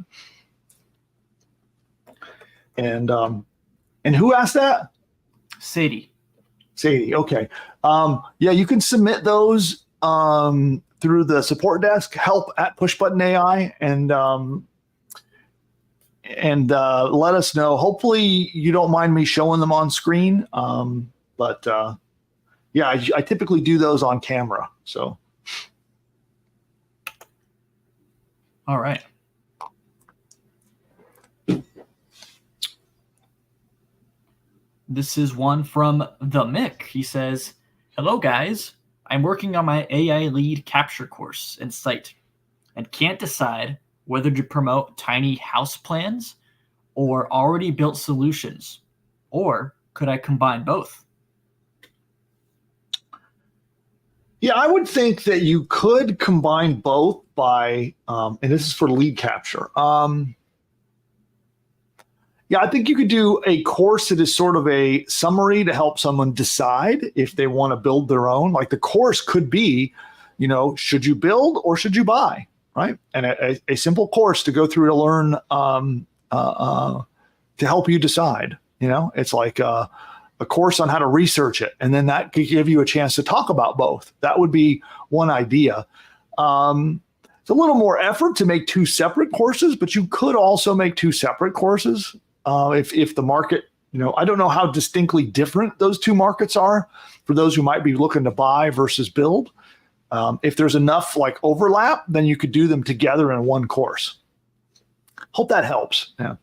And who asked that? Sadie. Okay. Yeah, you can submit those through the support desk, help@PushButton AI, and let us know. Hopefully you don't mind me showing them on screen. But yeah, I typically do those on camera. So. All right. This is one from the Mick. He says, "Hello guys, I'm working on my AI lead capture course and site and can't decide whether to promote tiny house plans or already built solutions, or could I combine both?" Yeah, I would think that you could combine both by, and this is for lead capture. Yeah, I think you could do a course that is sort of a summary to help someone decide if they want to build their own. Like the course could be, should you build or should you buy, right? And a simple course to go through to learn to help you decide. It's like a course on how to research it, and then that could give you a chance to talk about both. That would be one idea. It's a little more effort to make two separate courses, but you could also make two separate courses. If the market, I don't know how distinctly different those two markets are for those who might be looking to buy versus build. If there's enough overlap, then you could do them together in one course. Hope that helps. Yeah.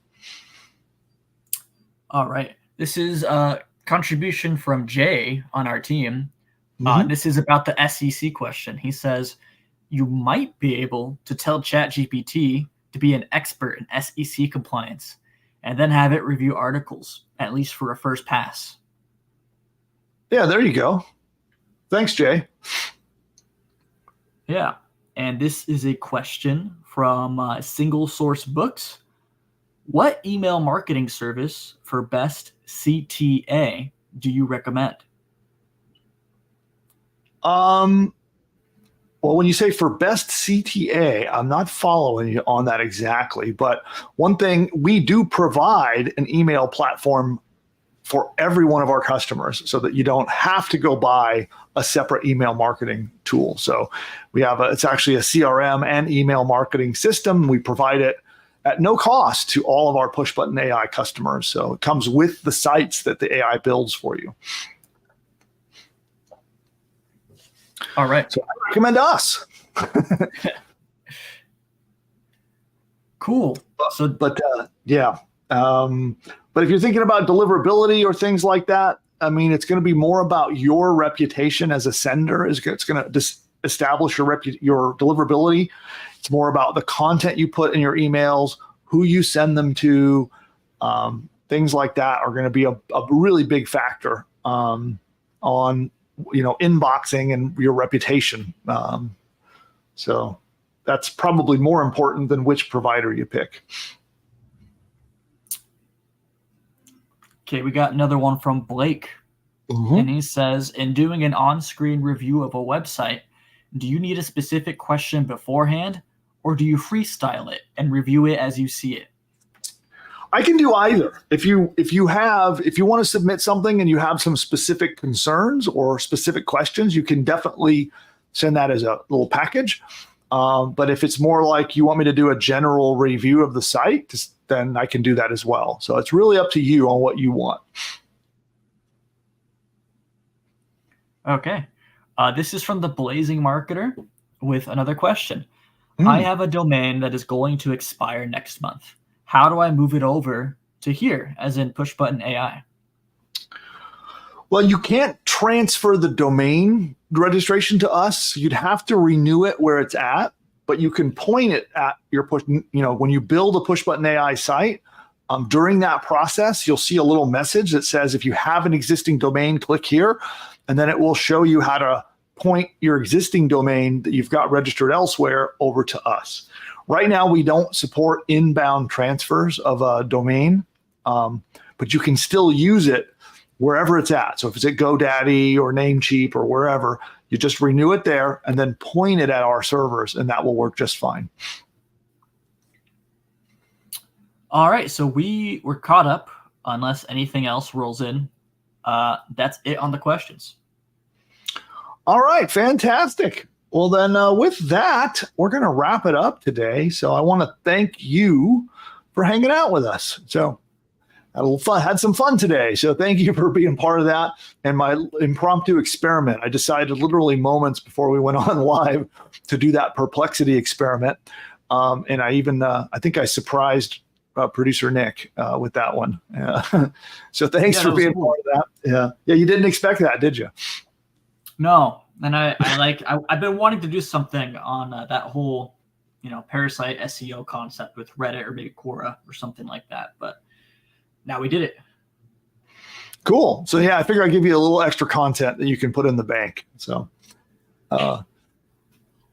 All right. This is a contribution from Jay on our team. This is about the SEC question. He says, "You might be able to tell ChatGPT to be an expert in SEC compliance and then have it review articles, at least for a first pass." Yeah, there you go. Thanks, Jay. Yeah. And this is a question from Single Source Books. What email marketing service for best CTA do you recommend? Well, when you say for best CTA, I'm not following you on that exactly. But one thing, we do provide an email platform for every one of our customers so that you don't have to go buy a separate email marketing tool. So we have it's actually a CRM and email marketing system. We provide it at no cost to all of our PushButton AI customers. So it comes with the sites that the AI builds for you. All right. So I recommend us. Cool. But if you're thinking about deliverability or things like that, it's going to be more about your reputation as a sender. It's going to establish your deliverability. It's more about the content you put in your emails, who you send them to. Things like that are going to be a really big factor on inboxing and your reputation. So that's probably more important than which provider you pick. Okay, we got another one from Blake. And he says, in doing an on-screen review of a website, do you need a specific question beforehand, or do you freestyle it and review it as you see it? I can do either. If you want to submit something and you have some specific concerns or specific questions, you can definitely send that as a little package. But if it's more like you want me to do a general review of the site, then I can do that as well. So it's really up to you on what you want. Okay. This is from the Blazing Marketer with another question. I have a domain that is going to expire next month. How do I move it over to here, as in PushButton AI? Well, you can't transfer the domain registration to us. You'd have to renew it where it's at, but you can point it at your when you build a PushButton AI site, during that process, you'll see a little message that says, if you have an existing domain, click here, and then it will show you how to point your existing domain that you've got registered elsewhere over to us. Right now, we don't support inbound transfers of a domain, but you can still use it wherever it's at. So if it's at GoDaddy or Namecheap or wherever, you just renew it there and then point it at our servers, and that will work just fine. All right, so we're caught up unless anything else rolls in. That's it on the questions. All right, fantastic. Well, then with that, we're going to wrap it up today. So I want to thank you for hanging out with us. So had some fun today. So thank you for being part of that. And my impromptu experiment, I decided literally moments before we went on live to do that perplexity experiment. And I even, I think I surprised producer Nick with that one. So thanks for being part of that. Yeah, you didn't expect that, did you? No, and I've been wanting to do something on that whole, parasite SEO concept with Reddit or maybe Quora or something like that. But now we did it. Cool. So yeah, I figure I'd give you a little extra content that you can put in the bank. So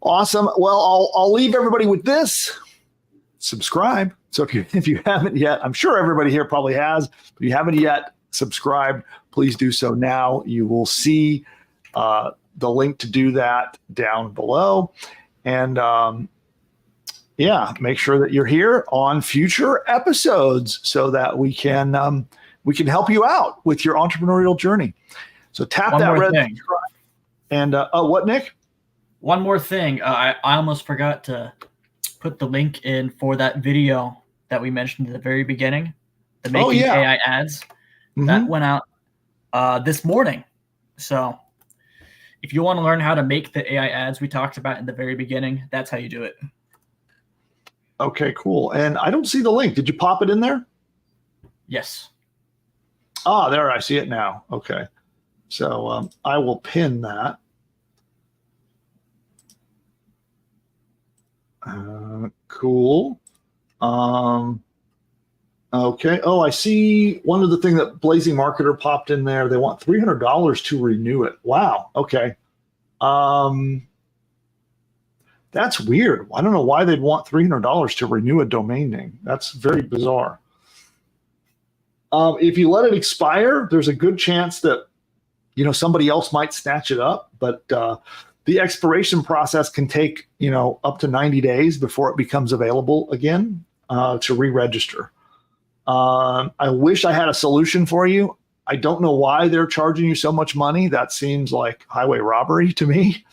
awesome. Well, I'll leave everybody with this. Subscribe. So if you haven't yet, I'm sure everybody here probably has, but if you haven't yet subscribed, please do so now. You will see the link to do that down below. And make sure that you're here on future episodes so that we can help you out with your entrepreneurial journey. So tap that red subscribe. And what, Nick? One more thing. I almost forgot to put the link in for that video that we mentioned at the very beginning, the making AI ads. Mm-hmm. That went out this morning. So if you want to learn how to make the AI ads we talked about in the very beginning, that's how you do it. Okay, cool. And I don't see the link. Did you pop it in there? Yes. Ah, there, I see it now. Okay. So I will pin that. Cool. Okay. Oh, I see one of the things that Blazing Marketer popped in there. They want $300 to renew it. Wow. Okay. That's weird. I don't know why they'd want $300 to renew a domain name. That's very bizarre. If you let it expire, there's a good chance that, somebody else might snatch it up, but the expiration process can take, up to 90 days before it becomes available again to re-register. I wish I had a solution for you. I don't know why they're charging you so much money. That seems like highway robbery to me.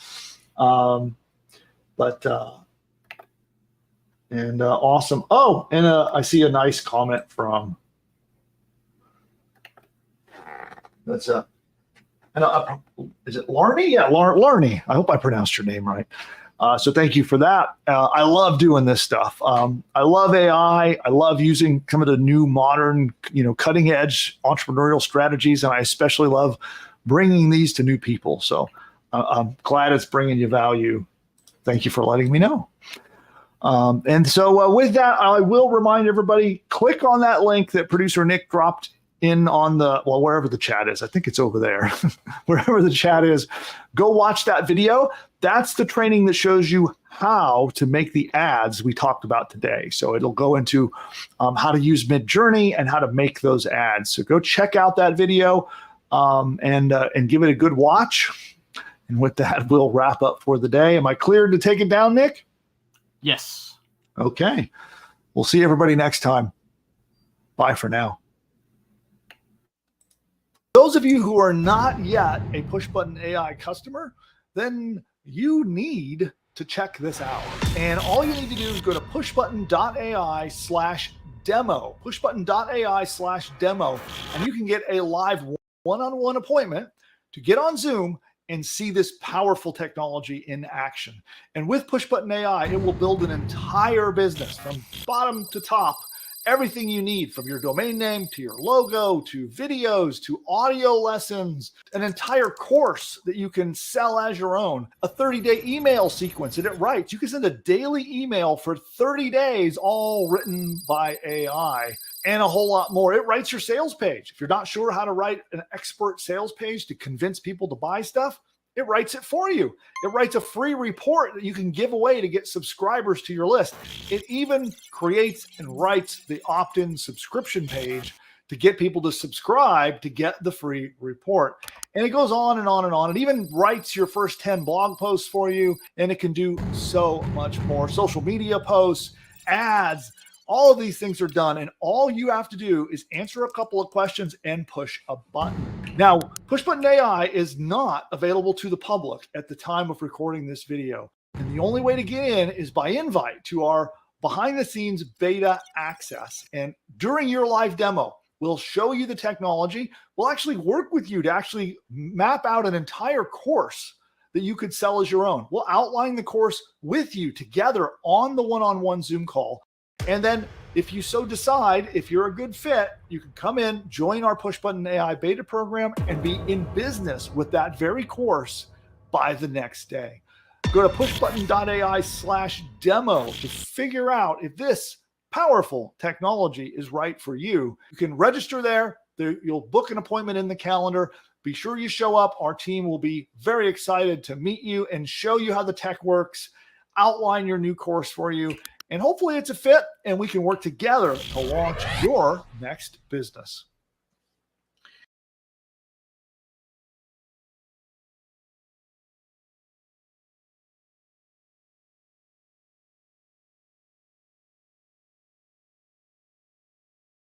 Awesome. Oh, and I see a nice comment from, is it Larney? Yeah, Larney. I hope I pronounced your name right. So thank you for that. I love doing this stuff. I love AI. I love using some of the new modern, cutting edge entrepreneurial strategies. And I especially love bringing these to new people. So I'm glad it's bringing you value. Thank you for letting me know. And so with that, I will remind everybody, click on that link that producer Nick dropped in on wherever the chat is. I think it's over there. Wherever the chat is, go watch that video. That's the training that shows you how to make the ads we talked about today. So it'll go into how to use Midjourney and how to make those ads. So go check out that video and give it a good watch. And with that, we'll wrap up for the day. Am I cleared to take it down, Nick? Yes. Okay. We'll see everybody next time. Bye for now. Those of you who are not yet a PushButton AI customer, then you need to check this out. And all you need to do is go to pushbutton.ai/demo, pushbutton.ai/demo, and you can get a live one-on-one appointment to get on Zoom and see this powerful technology in action. And with PushButton AI, it will build an entire business from bottom to top. Everything you need, from your domain name to your logo to videos to audio lessons, an entire course that you can sell as your own, a 30-day email sequence that it writes. You can send a daily email for 30 days, all written by AI, and a whole lot more. It writes your sales page. If you're not sure how to write an expert sales page to convince people to buy stuff, It writes it for you. It writes a free report that you can give away to get subscribers to your list. It even creates and writes the opt-in subscription page to get people to subscribe to get the free report. And it goes on and on and on. It even writes your first 10 blog posts for you, and it can do so much more. Social media posts, ads, all of these things are done, and all you have to do is answer a couple of questions and push a button. Now, PushButton AI is not available to the public at the time of recording this video, and the only way to get in is by invite to our behind-the-scenes beta access. And during your live demo, we'll show you the technology. We'll actually work with you to actually map out an entire course that you could sell as your own. We'll outline the course with you together on the one-on-one Zoom call. And then if you so decide, if you're a good fit, you can come in, join our PushButton AI beta program, and be in business with that very course by the next day. Go to pushbutton.ai/demo to figure out if this powerful technology is right for you. You can register there. You'll book an appointment in the calendar. Be sure you show up. Our team will be very excited to meet you and show you how the tech works, outline your new course for you, and hopefully it's a fit and we can work together to launch your next business.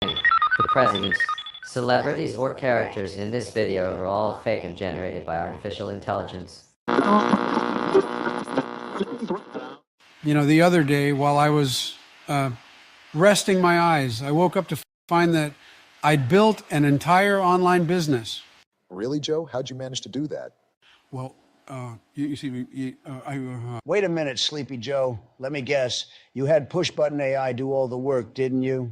The presidents, celebrities, or characters in this video are all fake and generated by artificial intelligence. You know, the other day while I was resting my eyes, I woke up to find that I'd built an entire online business. Really, Joe? How'd you manage to do that? Well, you see, Wait a minute, Sleepy Joe. Let me guess. You had PushButton AI do all the work, didn't you?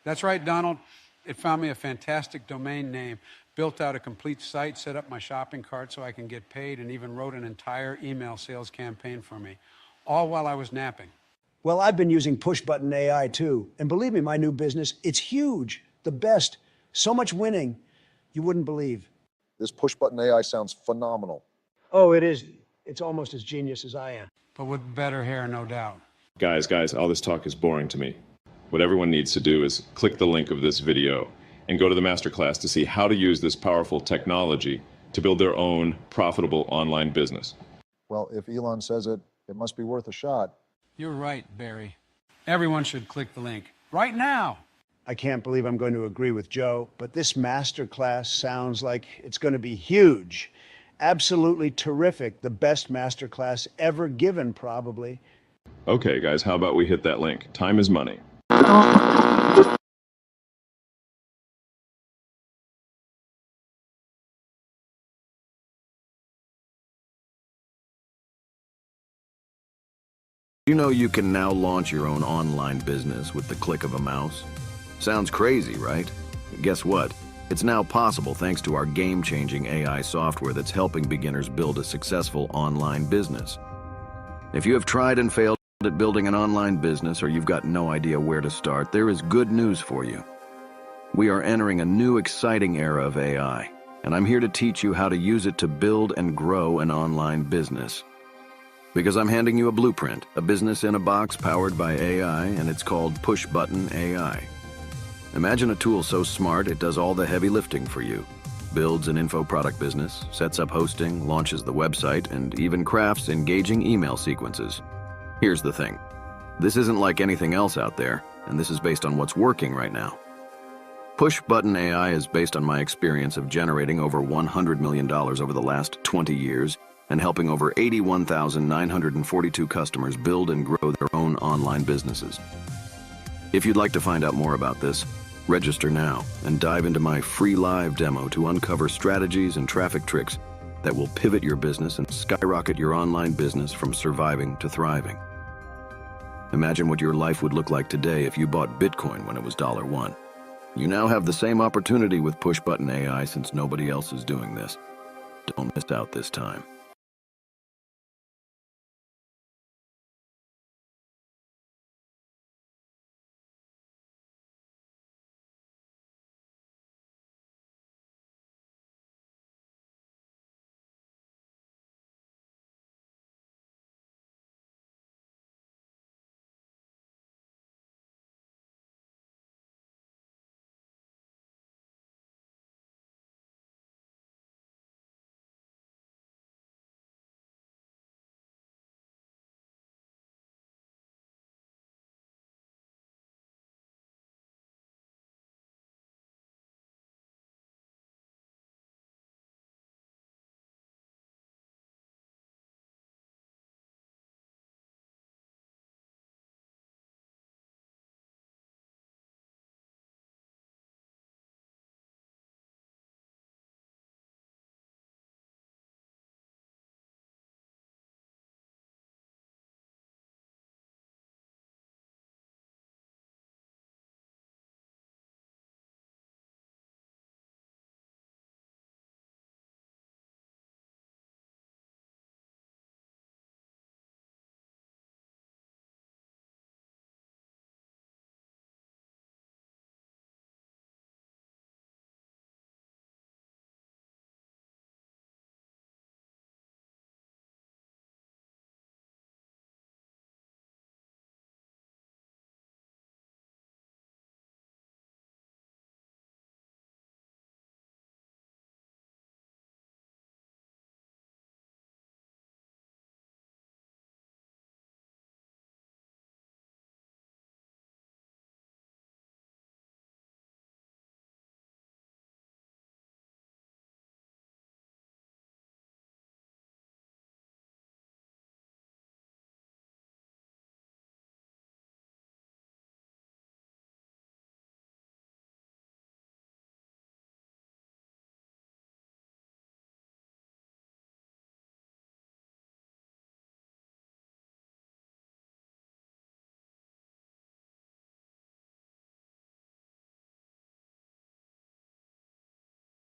That's right, Donald. It found me a fantastic domain name, built out a complete site, set up my shopping cart so I can get paid, and even wrote an entire email sales campaign for me, all while I was napping. Well, I've been using PushButton AI too. And believe me, my new business, it's huge. The best. So much winning, you wouldn't believe. This PushButton AI sounds phenomenal. Oh, it is. It's almost as genius as I am. But with better hair, no doubt. Guys, all this talk is boring to me. What everyone needs to do is click the link of this video and go to the masterclass to see how to use this powerful technology to build their own profitable online business. Well, if Elon says it, it must be worth a shot. You're right, Barry. Everyone should click the link right now. I can't believe I'm going to agree with Joe, but this masterclass sounds like it's going to be huge. Absolutely terrific. The best masterclass ever given, probably. Okay, guys, how about we hit that link? Time is money. You know you can now launch your own online business with the click of a mouse? Sounds crazy, right? Guess what? It's now possible thanks to our game-changing AI software that's helping beginners build a successful online business. If you have tried and failed at building an online business, or you've got no idea where to start, there is good news for you. We are entering a new exciting era of AI, and I'm here to teach you how to use it to build and grow an online business. Because I'm handing you a blueprint, a business in a box powered by AI, and it's called PushButton AI. Imagine a tool so smart it does all the heavy lifting for you. Builds an info product business, sets up hosting, launches the website, and even crafts engaging email sequences. Here's the thing. This isn't like anything else out there, and this is based on what's working right now. PushButton AI is based on my experience of generating over $100 million over the last 20 years and helping over 81,942 customers build and grow their own online businesses. If you'd like to find out more about this, register now and dive into my free live demo to uncover strategies and traffic tricks that will pivot your business and skyrocket your online business from surviving to thriving. Imagine what your life would look like today if you bought Bitcoin when it was $1. You now have the same opportunity with PushButton AI since nobody else is doing this. Don't miss out this time.